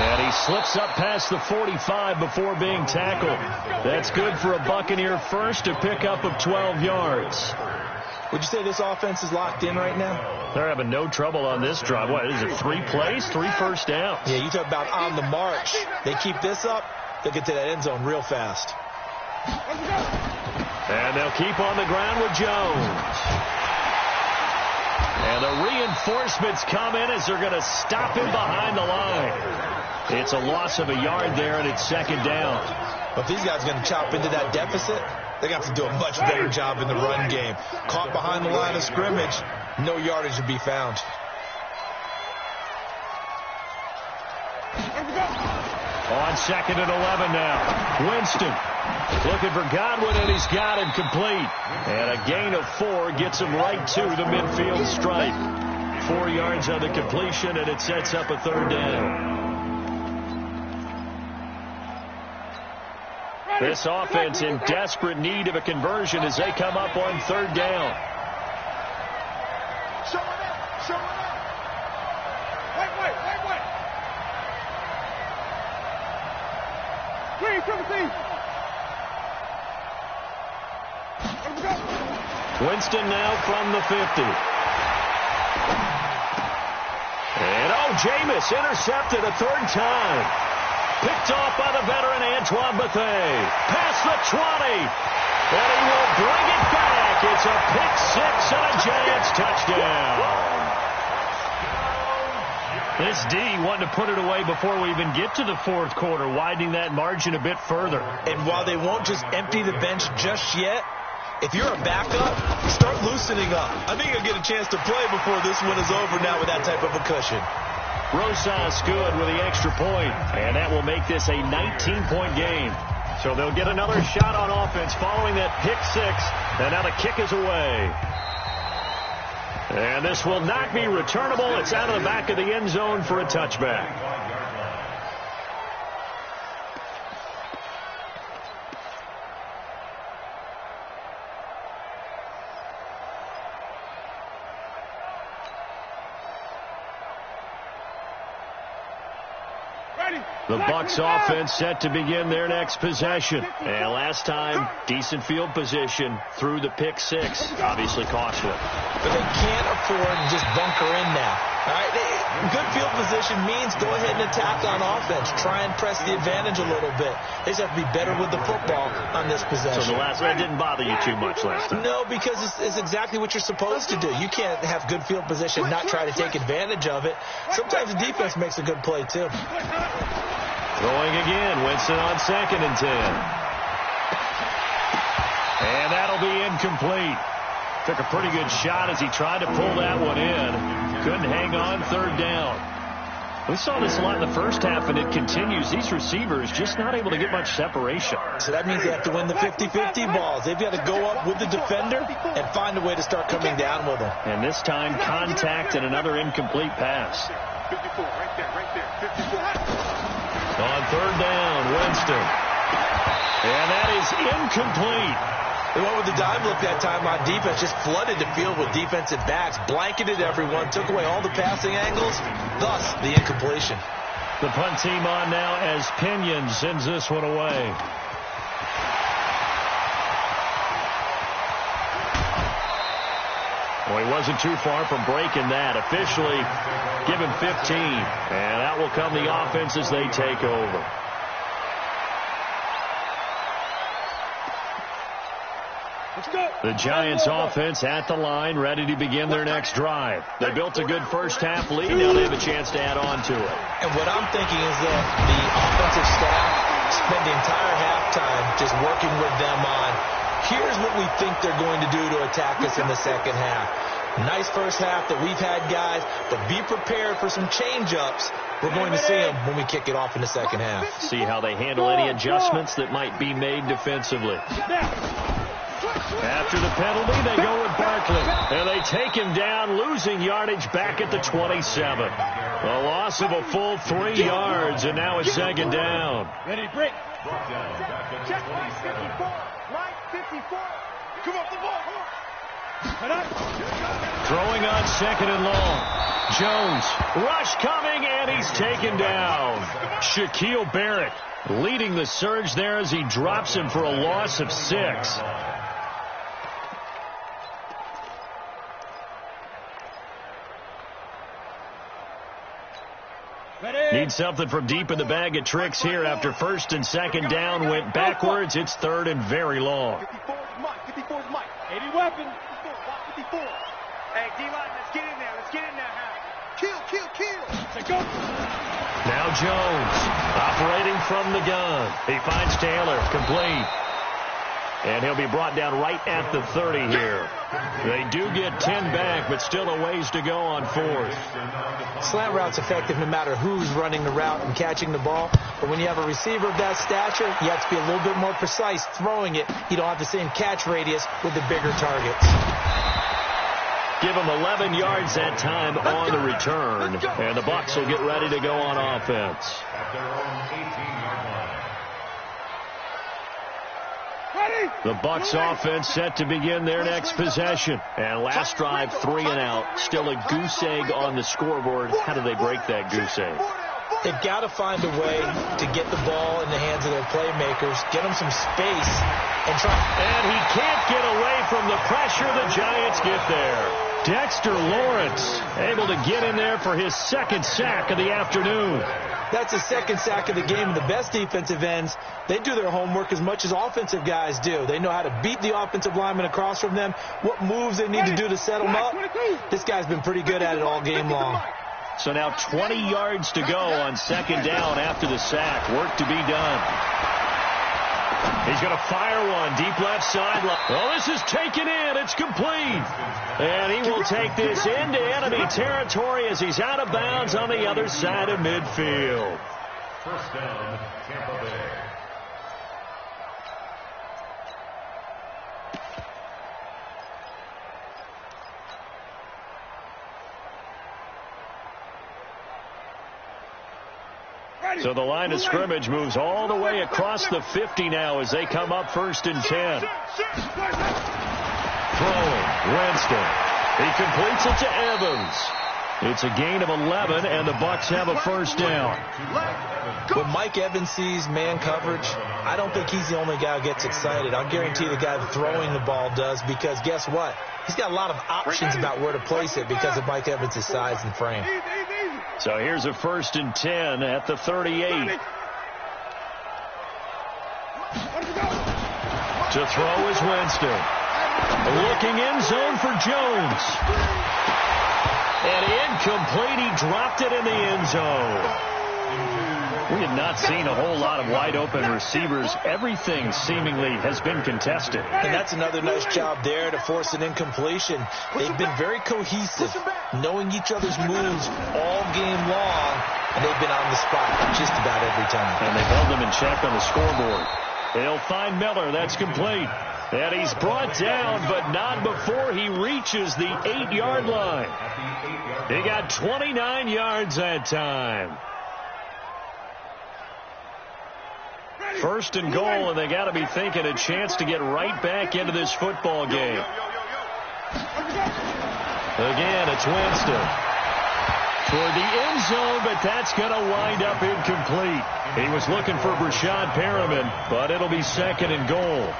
And he slips up past the 45 before being tackled. That's good for a Buccaneer first, a pickup of 12 yards. Would you say this offense is locked in right now? They're having no trouble on this drive. What is it, 3 plays, 3 first downs? Yeah, you talk about on the march. They keep this up, they'll get to that end zone real fast. And they'll keep on the ground with Jones. And the reinforcements come in as they're going to stop him behind the line. It's a loss of a yard there, and it's 2nd down. But if these guys are going to chop into that deficit, they got to do a much better job in the run game. Caught behind the line of scrimmage, no yardage to be found. On 2nd and 11 now. Winston looking for Godwin, and he's got him complete. And a gain of 4 gets him right to the midfield stripe. 4 yards on the completion, and it sets up a 3rd down. This offense in desperate need of a conversion as they come up on 3rd down. Winston now from the 50. And Jameis intercepted a 3rd time. Picked off by the veteran Antoine Bethea. Past the 20. And he will bring it back. It's a pick-6 and a Giants touchdown. This D wanted to put it away before we even get to the 4th quarter, widening that margin a bit further. And while they won't just empty the bench just yet, if you're a backup, start loosening up. I think you'll get a chance to play before this one is over now with that type of a cushion. Rosas good with the extra point, and that will make this a 19-point game. So they'll get another shot on offense following that pick-6, and now the kick is away. And this will not be returnable. It's out of the back of the end zone for a touchback. The Bucs offense set to begin their next possession. And last time, decent field position through the pick-6. Obviously costly. But they can't afford to just bunker in now. All right? Good field position means go ahead and attack on offense. Try and press the advantage a little bit. They just have to be better with the football on this possession. So the last one didn't bother you too much last time? No, because it's exactly what you're supposed to do. You can't have good field position and not try to take advantage of it. Sometimes the defense makes a good play, too. Throwing again, Winston on 2nd and 10. And that'll be incomplete. Took a pretty good shot as he tried to pull that one in. Couldn't hang on 3rd down. We saw this a lot in the first half, and it continues. These receivers just not able to get much separation. So that means they have to win the 50-50 balls. They've got to go up with the defender and find a way to start coming down with them. And this time, contact and another incomplete pass. 54, right there, 54. On third down, Winston. And that is incomplete. They went with the dime look that time on defense, just flooded the field with defensive backs, blanketed everyone, took away all the passing angles, thus the incompletion. The punt team on now as Pinion sends this one away. Well, he wasn't too far from breaking that. Officially, give him 15. And that will come the offense as they take over. The Giants offense at the line, ready to begin their next drive. They built a good first half lead. Now they have a chance to add on to it. And what I'm thinking is that the offensive staff spend the entire halftime just working with them on, here's what we think they're going to do to attack us in the second half. Nice first half that we've had, guys, but be prepared for some change-ups. We're going to see them when we kick it off in the second half. See how they handle any adjustments that might be made defensively. After the penalty, they go with Barkley. And they take him down, losing yardage back at the 27. A loss of a full 3 yards, and now it's second down. Ready, break. Check, 54. Right, 54. Come up the ball. Throwing on second and long. Jones, rush coming, and he's taken down. Shaquille Barrett leading the surge there as he drops him for a loss of 6. Need something from deep in the bag of tricks here after first and second down went backwards. It's third and very long. 54's Mike. 80 weapon. 54. Hey, D-line, let's get in there. Let's get in there, Hal. Kill. Take up. Now Jones operating from the gun. He finds Taylor, complete. And he'll be brought down right at the 30 here. They do get 10 back, but still a ways to go on fourth. Slant route's effective no matter who's running the route and catching the ball. But when you have a receiver of that stature, you have to be a little bit more precise throwing it. You don't have the same catch radius with the bigger targets. Give them 11 yards that time on the return. And the Bucs will get ready to go on offense. At their own 18-yard line. The Bucs offense set to begin their next possession. And last drive, 3 and out. Still a goose egg on the scoreboard. How do they break that goose egg? They've got to find a way to get the ball in the hands of their playmakers, get them some space, and try. And he can't get away from the pressure. The Giants get there. Dexter Lawrence able to get in there for his second sack of the afternoon. That's the second sack of the game. The best defensive ends, they do their homework as much as offensive guys do. They know how to beat the offensive lineman across from them, what moves they need to do to set them up. This guy's been pretty good at it all game long. So now 20 yards to go on second down after the sack. Work to be done. He's going to fire one deep left sideline. Oh, this is taken in. It's complete. And he will take this into enemy territory as he's out of bounds on the other side of midfield. First down, Tampa Bay. So the line of scrimmage moves all the way across the 50 now as they come up first and 10. Throwing, Winston. He completes it to Evans. It's a gain of 11, and the Bucs have a first down. When Mike Evans sees man coverage, I don't think he's the only guy who gets excited. I'll guarantee the guy throwing the ball does, because guess what? He's got a lot of options about where to place it because of Mike Evans' size and frame. So here's a first and 10 at the 38. To throw is Winston. Looking end zone for Jones. And incomplete. He dropped it in the end zone. We have not seen a whole lot of wide-open receivers. Everything seemingly has been contested. And that's another nice job there to force an incompletion. They've been very cohesive, knowing each other's moves all game long, and they've been on the spot just about every time. And they've held them in check on the scoreboard. They'll find Miller. That's complete. And he's brought down, but not before he reaches the 8-yard line. He got 29 yards that time. First and goal, and they got to be thinking a chance to get right back into this football game. Again, it's Winston. Toward the end zone, but that's going to wind up incomplete. He was looking for Brashad Perriman, but it'll be second and goal.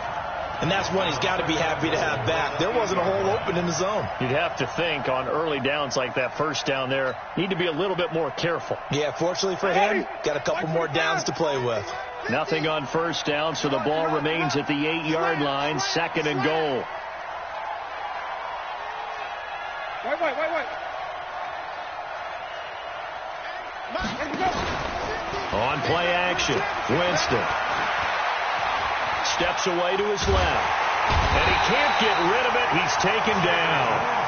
And that's one he's got to be happy to have back. There wasn't a hole open in the zone. You'd have to think on early downs like that first down there, need to be a little bit more careful. Yeah, fortunately for him, got a couple more downs to play with. Nothing on first down, so the ball remains at the 8-yard line, second and goal. Wait. On play action, Winston steps away to his left, and he can't get rid of it. He's taken down.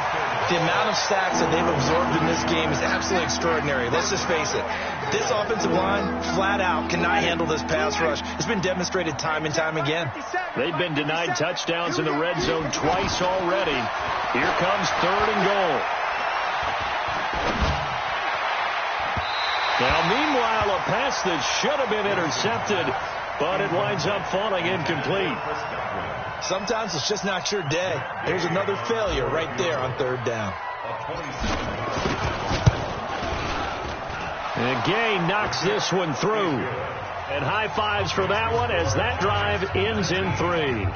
The amount of sacks that they've absorbed in this game is absolutely extraordinary. Let's just face it. This offensive line, flat out, cannot handle this pass rush. It's been demonstrated time and time again. They've been denied touchdowns in the red zone twice already. Here comes third and goal. Now, meanwhile, a pass that should have been intercepted, but it winds up falling incomplete. Sometimes it's just not your day. There's another failure right there on third down. And Gay knocks this one through. And high fives for that one as that drive ends in 3.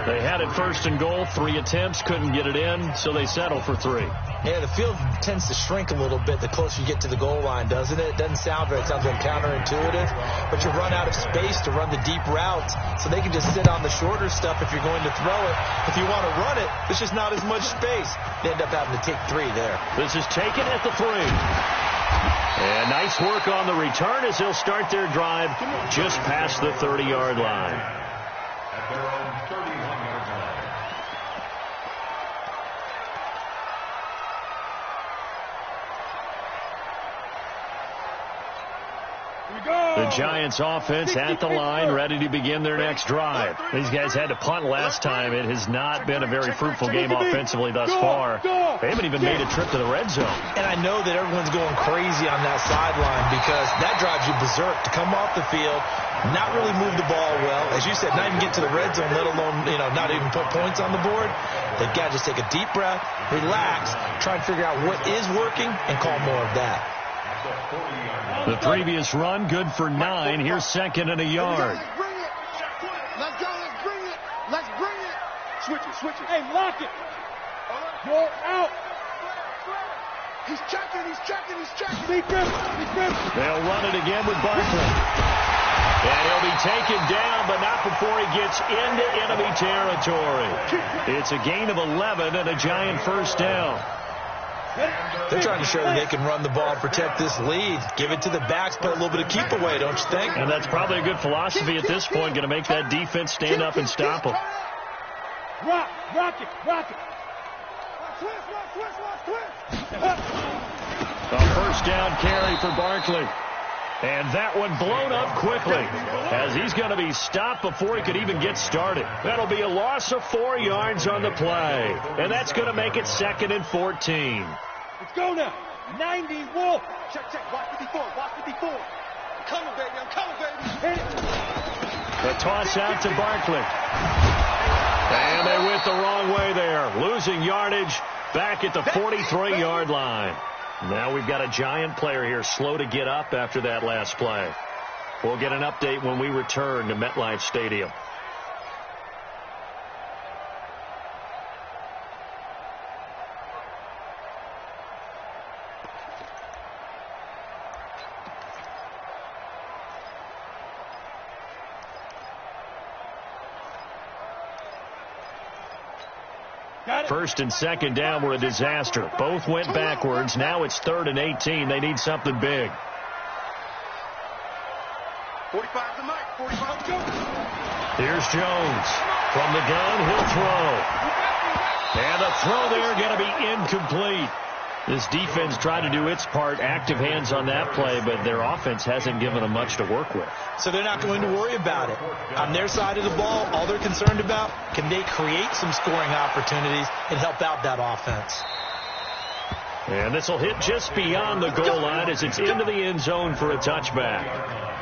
They had it first and goal, 3 attempts, couldn't get it in, so they settle for 3. Yeah, the field tends to shrink a little bit the closer you get to the goal line, doesn't it? It doesn't sound right. It sounds like counterintuitive. But you run out of space to run the deep routes, so they can just sit on the shorter stuff if you're going to throw it. If you want to run it, there's just not as much space. They end up having to take 3 there. This is taken at the 3. And nice work on the return as they'll start their drive just past the 30-yard line. At their own 31-yard line. The Giants offense at the line, ready to begin their next drive. These guys had to punt last time. It has not been a very fruitful game offensively thus far. They haven't even made a trip to the red zone. And I know that everyone's going crazy on that sideline because that drives you berserk to come off the field, not really move the ball well. As you said, not even get to the red zone, let alone, not even put points on the board. They've got to just take a deep breath, relax, try and figure out what is working, and call more of that. The previous run, good for 9. Here's second and a yard. Let's bring it. Let's go. Let's bring it. Switch it. Hey, lock it. You're out. He's checking. They'll run it again with Barkley. And he'll be taken down, but not before he gets into enemy territory. It's a gain of 11 and a Giant first down. They're trying to show that they can run the ball, protect this lead, give it to the backs, play a little bit of keep away, don't you think? And that's probably a good philosophy at this point, going to make that defense stand up and stop them. Rock it. A first down carry for Barkley. And that one blown up quickly as he's going to be stopped before he could even get started. That'll be a loss of 4 yards on the play. And that's going to make it second and 14. Let's go now. 90 Wolf. Check. Watch 54. I'm coming, baby. Hit it. The toss out to Barkley. And they went the wrong way there. Losing yardage back at the 43-yard line. Now we've got a Giant player here slow to get up after that last play. We'll get an update when we return to MetLife Stadium. First and second down were a disaster. Both went backwards. Now it's 3rd and 18. They need something big. 45 to Mike. 45 to go. Here's Jones. From the gun, he'll throw. And the throw there going to be incomplete. This defense tried to do its part, active hands on that play, but their offense hasn't given them much to work with. So they're not going to worry about it. On their side of the ball, all they're concerned about, can they create some scoring opportunities and help out that offense? And this will hit just beyond the goal line as it's into the end zone for a touchback.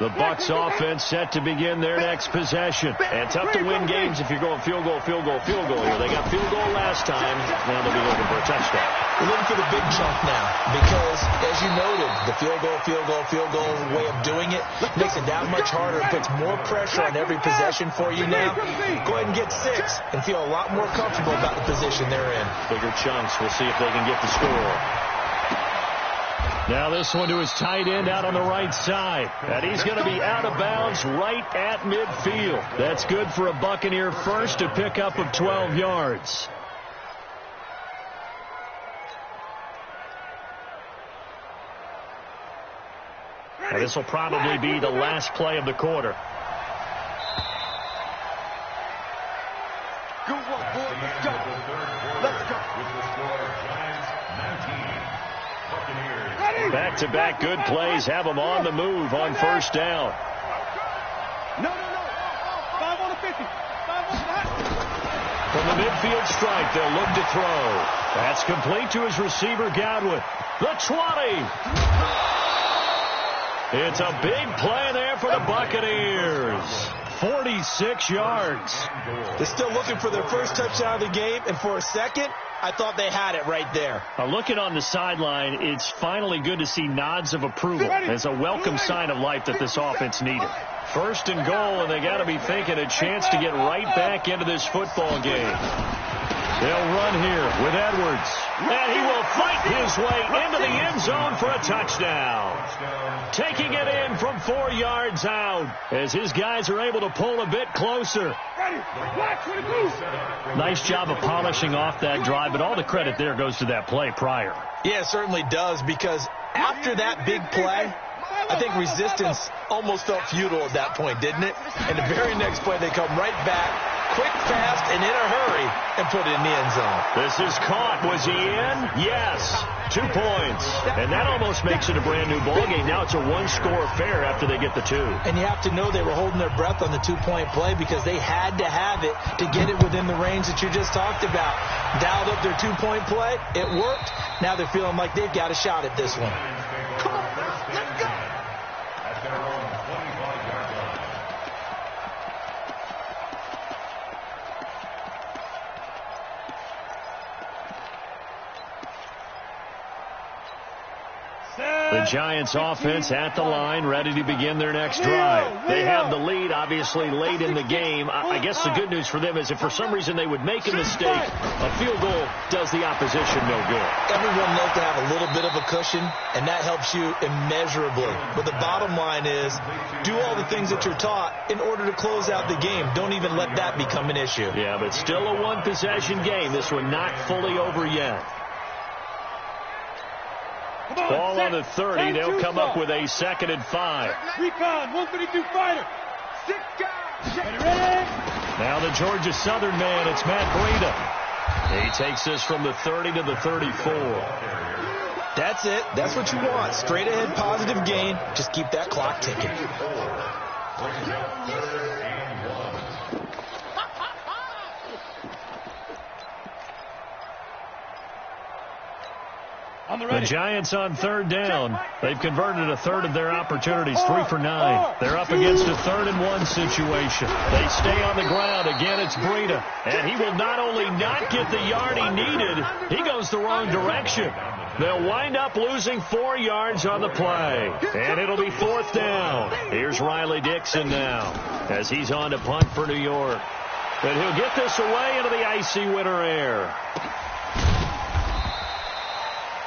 The Bucs offense set to begin their next possession. And tough to win games if you're going field goal here. They got field goal last time. Now they'll be looking for a touchdown. We're looking for the big chunk now because, as you noted, the field goal way of doing it makes it that much harder. It puts more pressure on every possession for you now. Go ahead and get 6 and feel a lot more comfortable about the position they're in. Bigger chunks. We'll see if they can get the score. Now this one to his tight end out on the right side. And he's going to be out of bounds right at midfield. That's good for a Buccaneer first, to pick up of 12 yards. And this will probably be the last play of the quarter. Go, boy, let's go. Let's go. With the score, Giants 19. Back-to-back good plays have them on the move on first down. No. 5 on the 50. 5 on the half. From the midfield strike, they'll look to throw. That's complete to his receiver, Godwin. The 20. It's a big play there for the Buccaneers. 46 yards. They're still looking for their first touchdown of the game, and for a second, I thought they had it right there. Looking on the sideline, it's finally good to see nods of approval. It's a welcome sign of life that this offense needed. First and goal, and they got to be thinking a chance to get right back into this football game. They'll run here with Edwards, and he will fight his way into the end zone for a touchdown. Taking it in from 4 yards out as his guys are able to pull a bit closer. Nice job of polishing off that drive, but all the credit there goes to that play prior. Yeah, it certainly does, because after that big play, I think resistance almost felt futile at that point, didn't it? And the very next play, they come right back, quick, fast, and in a hurry, and put it in the end zone. This is caught. Was he in? Yes. 2 points. And that almost makes it a brand-new ballgame. Now it's a one-score affair after they get the 2. And you have to know they were holding their breath on the 2-point play because they had to have it to get it within the range that you just talked about. Dialed up their 2-point play. It worked. Now they're feeling like they've got a shot at this one. Come on, let's go. At their own 25-yard line. The Giants offense at the line, ready to begin their next drive. They have the lead, obviously, late in the game. I guess the good news for them is if for some reason they would make a mistake, a field goal does the opposition no good. Everyone knows to have a little bit of a cushion, and that helps you immeasurably. But the bottom line is, do all the things that you're taught in order to close out the game. Don't even let that become an issue. Yeah, but still a one-possession game. This one not fully over yet. Ball on the 30. They'll come up with a 2nd and 5. Recon, 152 fighter. 6 guys. Ready? Now the Georgia Southern man, it's Matt Breida. He takes this from the 30 to the 34. That's it. That's what you want. Straight ahead, positive gain. Just keep that clock ticking. The Giants on 3rd down. They've converted a third of their opportunities, 3 for 9. They're up against a 3rd and 1 situation. They stay on the ground. Again, it's Breida. And he will not only not get the yard he needed, he goes the wrong direction. They'll wind up losing 4 yards on the play. And it'll be 4th down. Here's Riley Dixon now as he's on to punt for New York. And he'll get this away into the icy winter air.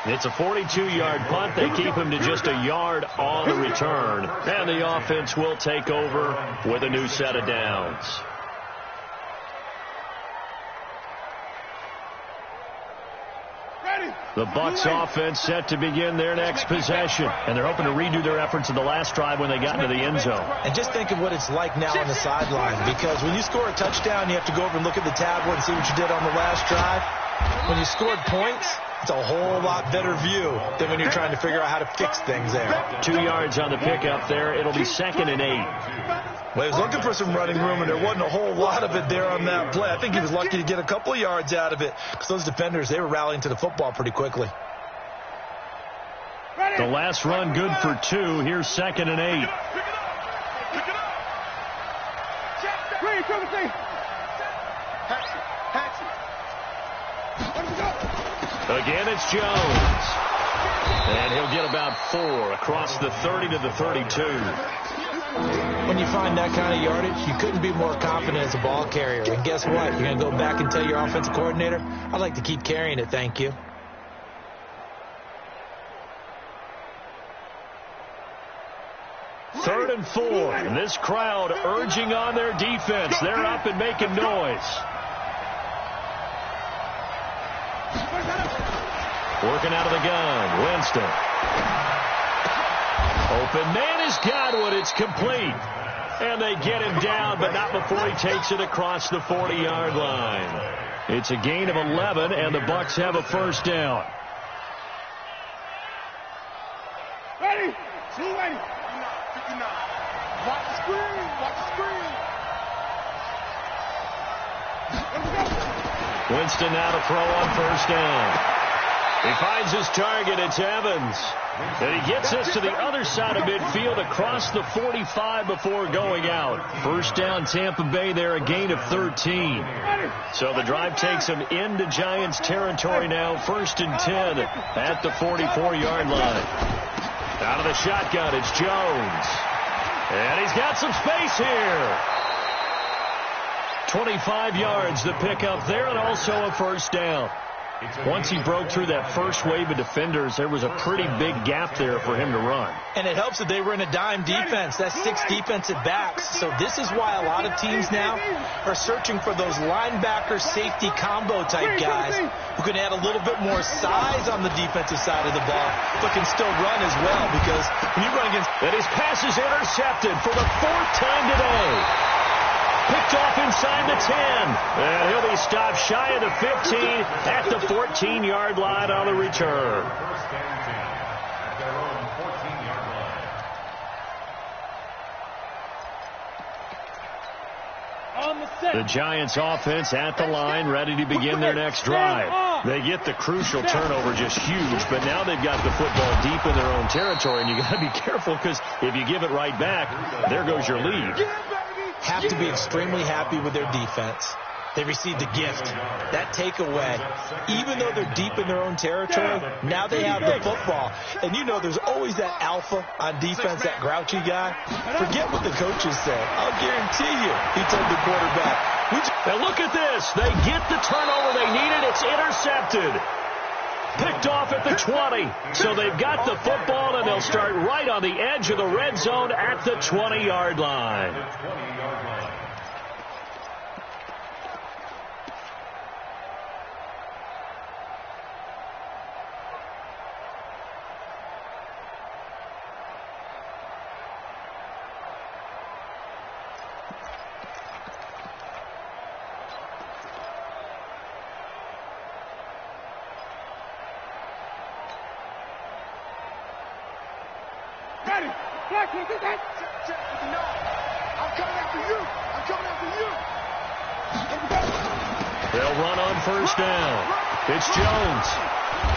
It's a 42-yard punt. They keep him to just a yard on the return. And the offense will take over with a new set of downs. Ready? The Bucs offense set to begin their next possession. And they're hoping to redo their efforts in the last drive when they got into the end zone. And just think of what it's like now on the sideline. Because when you score a touchdown, you have to go over and look at the tablet and see what you did on the last drive. When you scored points, it's a whole lot better view than when you're trying to figure out how to fix things there. 2 yards on the pickup there. It'll be 2nd and 8. Well, he was looking for some running room, and there wasn't a whole lot of it there on that play. I think he was lucky to get a couple of yards out of it because those defenders, they were rallying to the football pretty quickly. The last run good for 2. Here's 2nd and 8. Again, it's Jones. And he'll get about 4 across the 30 to the 32. When you find that kind of yardage, you couldn't be more confident as a ball carrier. And guess what? You're going to go back and tell your offensive coordinator, I'd like to keep carrying it, thank you. Third and 4. And this crowd urging on their defense. They're up and making noise. Working out of the gun. Winston. Open man is Godwin. It's complete. And they get him down, but not before he takes it across the 40-yard line. It's a gain of 11, and the Bucs have a first down. Ready? Two ready. 59. Watch the screen. Watch the screen. Winston now to throw on first down. He finds his target. It's Evans. And he gets us to the other side of midfield across the 45 before going out. First down, Tampa Bay there, a gain of 13. So the drive takes him into Giants territory now. 1st and 10 at the 44-yard line. Out of the shotgun, it's Jones. And he's got some space here. 25 yards the pickup there, and also a first down. Once he broke through that first wave of defenders, there was a pretty big gap there for him to run. And it helps that they were in a dime defense. That's 6 defensive backs. So this is why a lot of teams now are searching for those linebacker safety combo type guys who can add a little bit more size on the defensive side of the ball, but can still run as well, because when you run against... And his pass is intercepted for the 4th time today. Picked off inside the 10. And he'll be stopped shy of the 15 at the 14-yard line on the return. First and 10 at their own 14-yard line. The Giants offense at the line, ready to begin their next drive. They get the crucial turnover, just huge, but now they've got the football deep in their own territory, and you got to be careful, because if you give it right back, there goes your lead. Have to be extremely happy with their defense. They received a gift. That takeaway, even though they're deep in their own territory, now they have the football. And you know there's always that alpha on defense, that grouchy guy. Forget what the coaches say. I'll guarantee you, he told the quarterback. Now look at this. They get the turnover they needed. It's intercepted. Picked off at the 20. So they've got the football, and they'll start right on the edge of the red zone at the 20-yard line. They'll run on first down. It's Jones.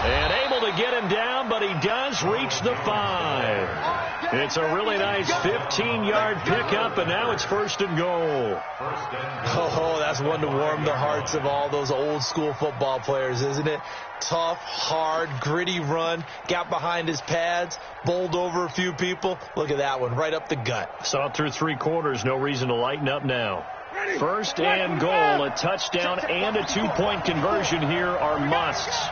And able to get him down, but he does reach the 5. It's a really nice 15-yard pickup, and now it's 1st and goal. Oh, that's one to warm the hearts of all those old-school football players, isn't it? Tough, hard, gritty run. Got behind his pads, bowled over a few people. Look at that one, right up the gut. Saw it through 3 quarters. No reason to lighten up now. 1st and goal. A touchdown and a 2-point conversion here are musts.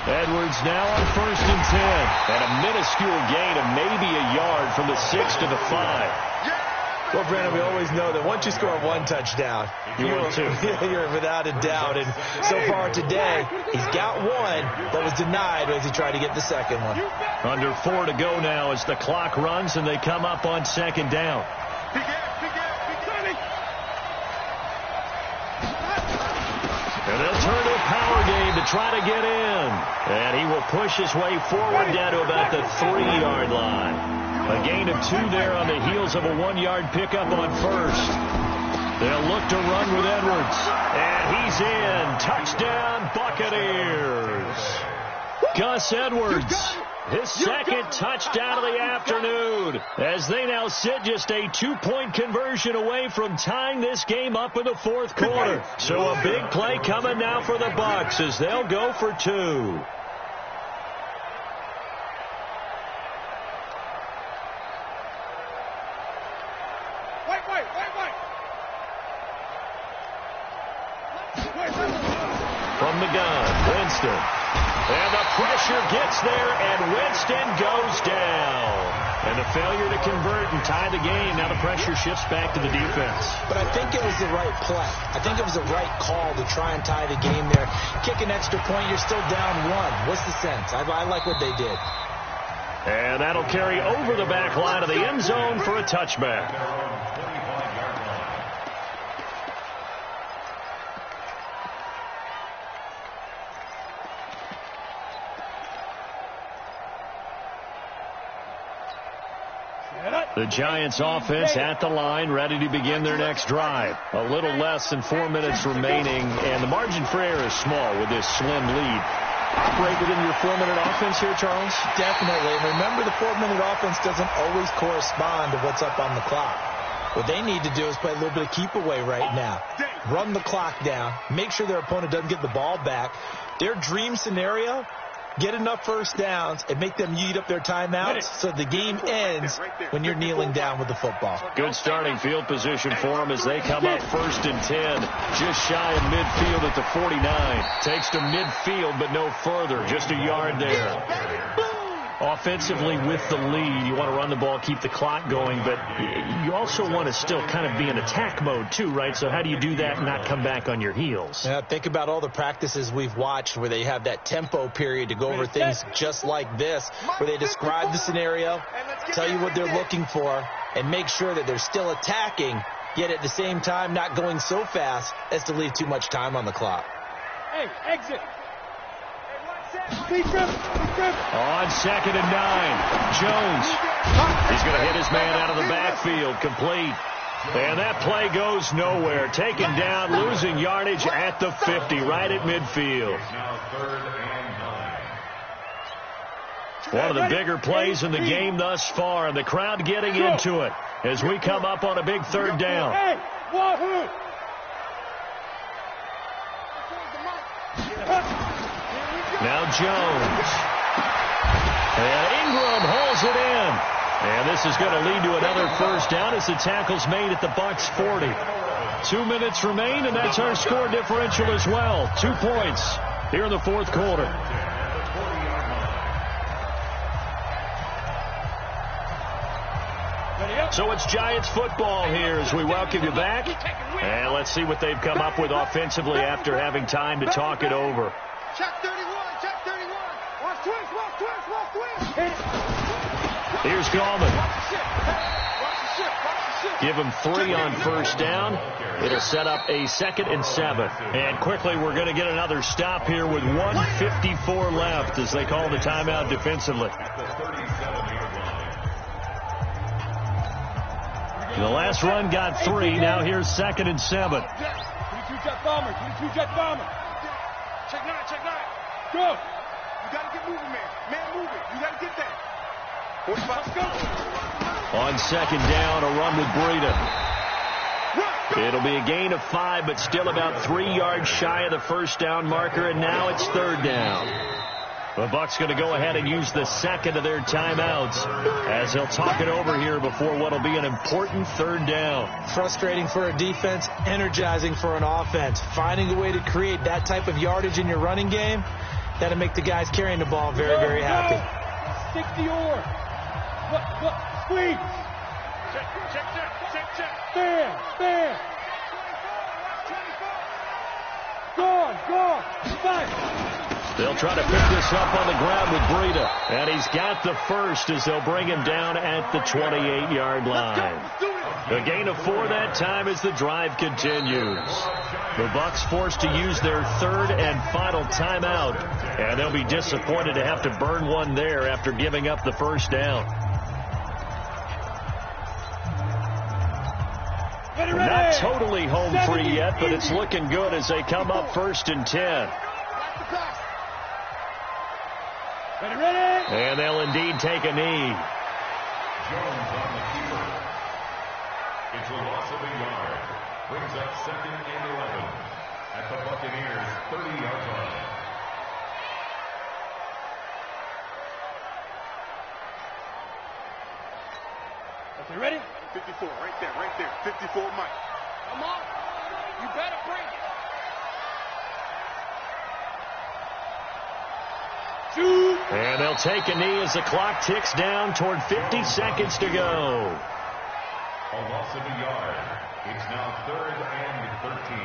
Edwards now on 1st and 10. And a minuscule gain of maybe a yard from the 6 to the 5. Well, Brandon, we always know that once you score one touchdown, you're without a doubt. And so far today, he's got one that was denied as he tried to get the second one. Under 4 to go now as the clock runs and they come up on second down. And they'll turn to a power game to try to get in. And he will push his way forward down to about the 3-yard line. A gain of 2 there on the heels of a 1-yard pickup on first. They'll look to run with Edwards. And he's in. Touchdown, Buccaneers. Gus Edwards, his second touchdown of the afternoon, as they now sit just a 2-point conversion away from tying this game up in the fourth quarter. So a big play coming now for the Bucs as they'll go for 2. From the gun, Winston. And the pressure gets there, and Winston goes down. And the failure to convert and tie the game. Now the pressure shifts back to the defense. But I think it was the right play. I think it was the right call to try and tie the game there. Kick an extra point, you're still down 1. What's the sense? I like what they did. And that'll carry over the back line of the end zone for a touchback. The Giants offense at the line, ready to begin their next drive. A little less than 4 minutes remaining, and the margin for error is small with this slim lead. Operate within your 4-minute offense here, Charles? Definitely. And remember, the 4-minute offense doesn't always correspond to what's up on the clock. What they need to do is play a little bit of keep away right now. Run the clock down. Make sure their opponent doesn't get the ball back. Their dream scenario, get enough first downs and make them eat up their timeouts so the game ends when you're kneeling down with the football. Good starting field position for them as they come up 1st and 10. Just shy of midfield at the 49. Takes to midfield but no further. Just a yard there. Offensively with the lead, you want to run the ball, keep the clock going, but you also want to still kind of be in attack mode too, right? So how do you do that and not come back on your heels? Yeah, think about all the practices we've watched where they have that tempo period to go over things just like this, where they describe the scenario, tell you what they're looking for, and make sure that they're still attacking, yet at the same time not going so fast as to leave too much time on the clock. Hey, exit. On 2nd and 9, Jones. He's going to hit his man out of the backfield, complete. And that play goes nowhere. Taken down, losing yardage at the 50, right at midfield. One of the bigger plays in the game thus far, and the crowd getting into it as we come up on a big 3rd down. Now Jones. And Ingram holds it in. And this is going to lead to another first down as the tackle's made at the Bucs 40. 2 minutes remain, and that's our score differential as well. 2 points here in the fourth quarter. So it's Giants football here as we welcome you back. And let's see what they've come up with offensively after having time to talk it over. Check 31, check 31. Watch twist. Here's Gallman. Give him 3 on first down. It'll set up a 2nd and 7. And quickly, we're going to get another stop here with 1:54 left as they call the timeout defensively. The last run got 3. Now here's 2nd and 7. 22-jet bomber. Check 9. Go. You got to get moving, man. Man moving. You got to get that. 45, go. On 2nd down, a run with Breida. It'll be a gain of 5, but still about 3 yards shy of the first down marker, and now it's 3rd down. The Bucs going to go ahead and use the 2nd of their timeouts as they'll talk it over here before what will be an important 3rd down. Frustrating for a defense, energizing for an offense. Finding a way to create that type of yardage in your running game, that'll make the guys carrying the ball very, very happy. 60 or. Squeeze. Fair. Go. They'll try to pick this up on the ground with Breida. And he's got the first as they'll bring him down at the 28-yard line. A gain of 4 that time as the drive continues. The Bucs forced to use their third and final timeout. And they'll be disappointed to have to burn one there after giving up the first down. Not totally home free yet, but it's looking good as they come up 1st and 10. And they'll indeed take a knee. Jones on the keeper. It's a loss of a yard. Brings up 2nd and 11 at the Buccaneers' 30-yard line. Okay, ready? 54, right there. 54, Mike. Come on. You better bring it. And they'll take a knee as the clock ticks down toward 50 seconds to go. A loss of a yard. It's now 3rd and 13.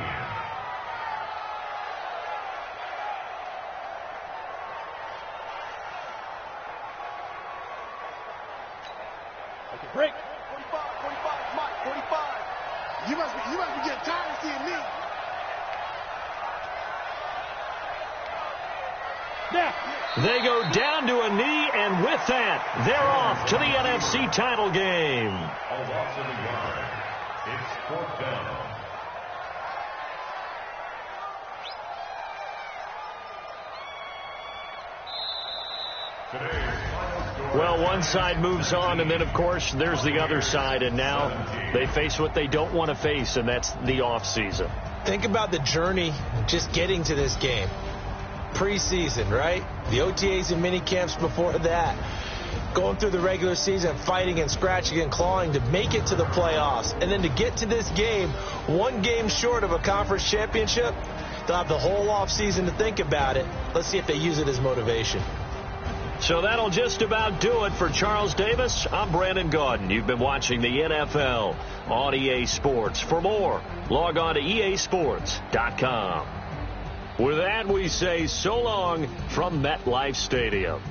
Okay, break. 45, Mike, 45. You must be getting tired of seeing me. Yeah. They go down to a knee, and with that, they're off to the NFC title game. A loss of a yard. It's 4th down. Well, one side moves on, and then, of course, there's the other side, and now they face what they don't want to face, and that's the offseason. Think about the journey just getting to this game. Preseason, right? The OTAs and mini camps before that. Going through the regular season, fighting and scratching and clawing to make it to the playoffs. And then to get to this game, one game short of a conference championship, they'll have the whole offseason to think about it. Let's see if they use it as motivation. So that'll just about do it for Charles Davis. I'm Brandon Gaudin. You've been watching the NFL on EA Sports. For more, log on to easports.com. With that, we say so long from MetLife Stadium.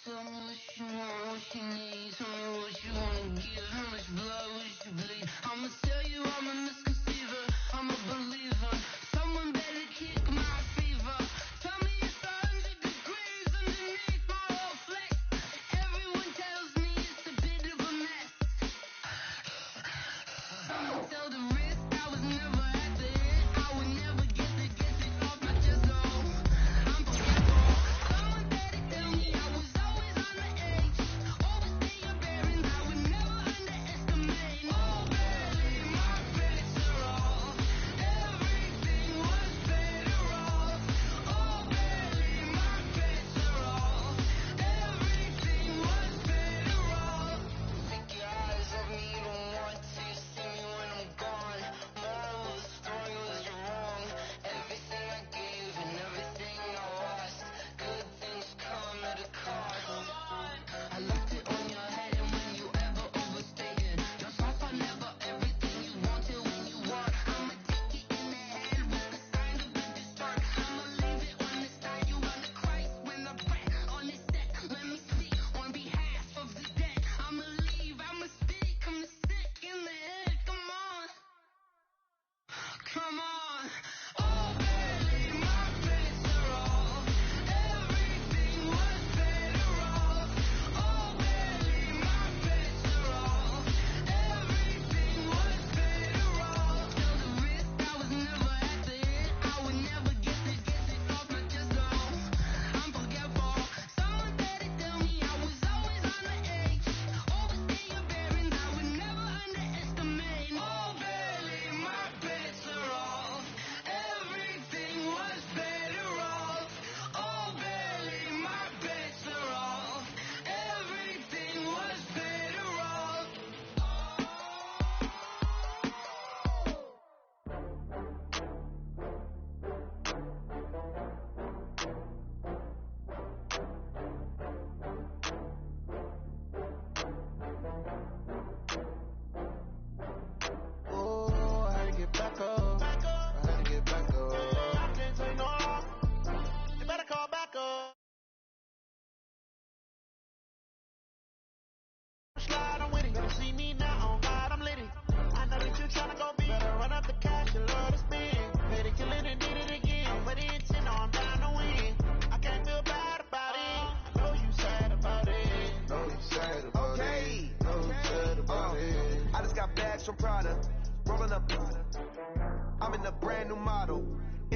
Tell me what you want, what you need. Tell me what you wanna give. How much blood would you bleed? I'ma tell you I'm a misconceiver. I'm a believer. Someone better kick my fever. Tell me it's 100 degrees underneath my whole flex. Everyone tells me it's a bit of a mess. I'ma tell the risk I was never at the end. I would never get it off my chest. No, I'm forgetful. Someone better tell me I was always on the edge. Overstay your bearings, I would never underestimate. Oh, baby, my bets are off.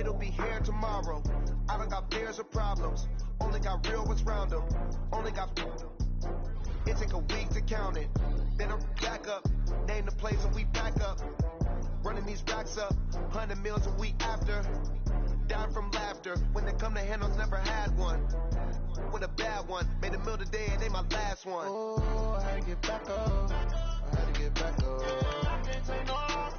it'll be here tomorrow. I don't got fears or problems, only got real ones round them. Only got it take a week to count it. Then I'm back up, name the place and we pack up. Running these racks up, 100 meals a week after. Down from laughter, when they come to handles, never had one. With a bad one, made a meal today and they my last one. Oh, I had to get back up. I had to get back up. I can't take no more.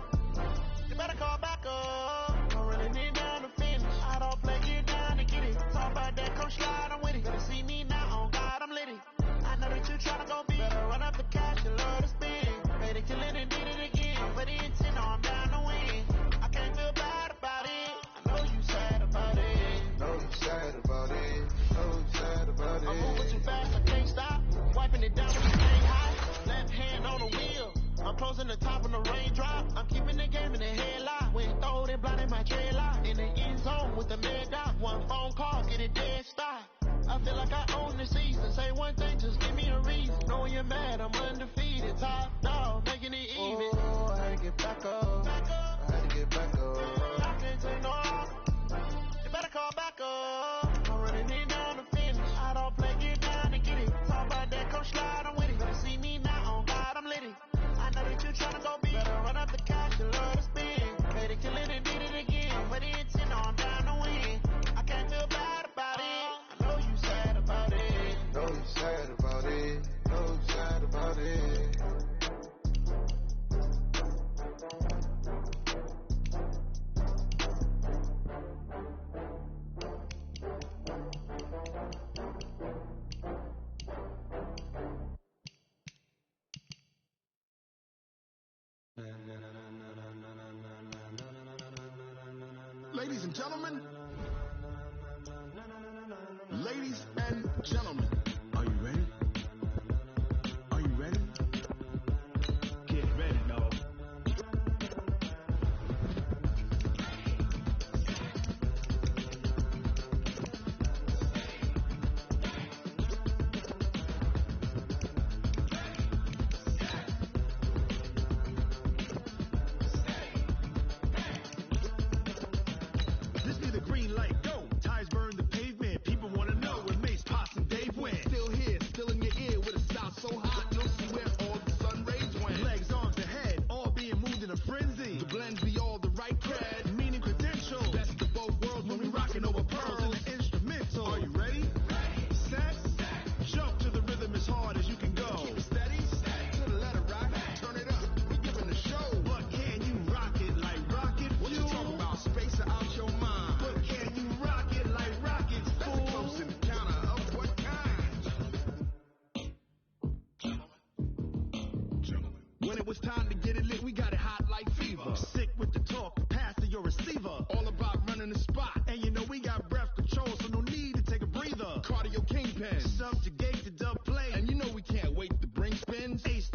You better call back up. Don't really need down to finish. I don't play, get down to get it. Talk about that, come slide, I'm with it. Better see me now, on God, I'm litty. I know that you tryna go be. Better run up the cash, you love to spend. Made it, kill it, and did it again. But the intent, no, I'm down to win. I can't feel bad about it. I know you sad about it. Know you sad about it. Know you sad about it. I'm moving too fast, I can't stop. Wiping it down with the thing high. Left hand on the wheel. I'm closing the top on the raindrop. I'm keeping the game in the headlock. When throw it, blinding my dreadlock. In the end zone with the mad dot. One phone call, get it dead stop. I feel like I own the season. Say one thing, just give me a reason. Knowing you're mad, I'm undefeated. Top dog, making it even. Oh, I had to get back up. I had to get back up. I can't take no more. You better call back up. I'm running it down to finish. I don't play, get down to get it. Talk about that, come slide, I'm with it. Better see me now, on God, I'm litty. I know that you tryna go be. Better run up the cash, you love to spend. Made it, kill it, and did it again. But the intent, no, I'm down to win. I can't feel bad about it. I know you sad about it. Know you sad about it. Know you sad about it. Ladies and gentlemen, ladies and gentlemen, are you ready? Are you ready? Get ready, dog. This be the green light, go. Ties burn the pavement. People want to know where Mace, Potts, and Dave went. Still here, still in your ear with a style so hot. No see where all the sun rays went. Legs, arms, and head, all being moved in a frenzy. The blends be all the right cred, meaning credentials. Best of both worlds when we rocking over pearls in the instrumental. Are you ready? Set. Jump to the rhythm as hard as you can go. Keep it steady. To the letter rock. Turn it up. We giving the show. But can you rock it like rocket fuel? What you talking about? Space out your mind. But can you rock it like rockets, fool? That's a close encounter of what kind? When it was time to get it lit, we got it hot like fever. Sick with the talk, pass to your receiver. All about running the spot. And you know we got breath control, so no need to take a breather. Cardio kingpin, subjugate the dub play. And you know we can't wait to bring spins. Ace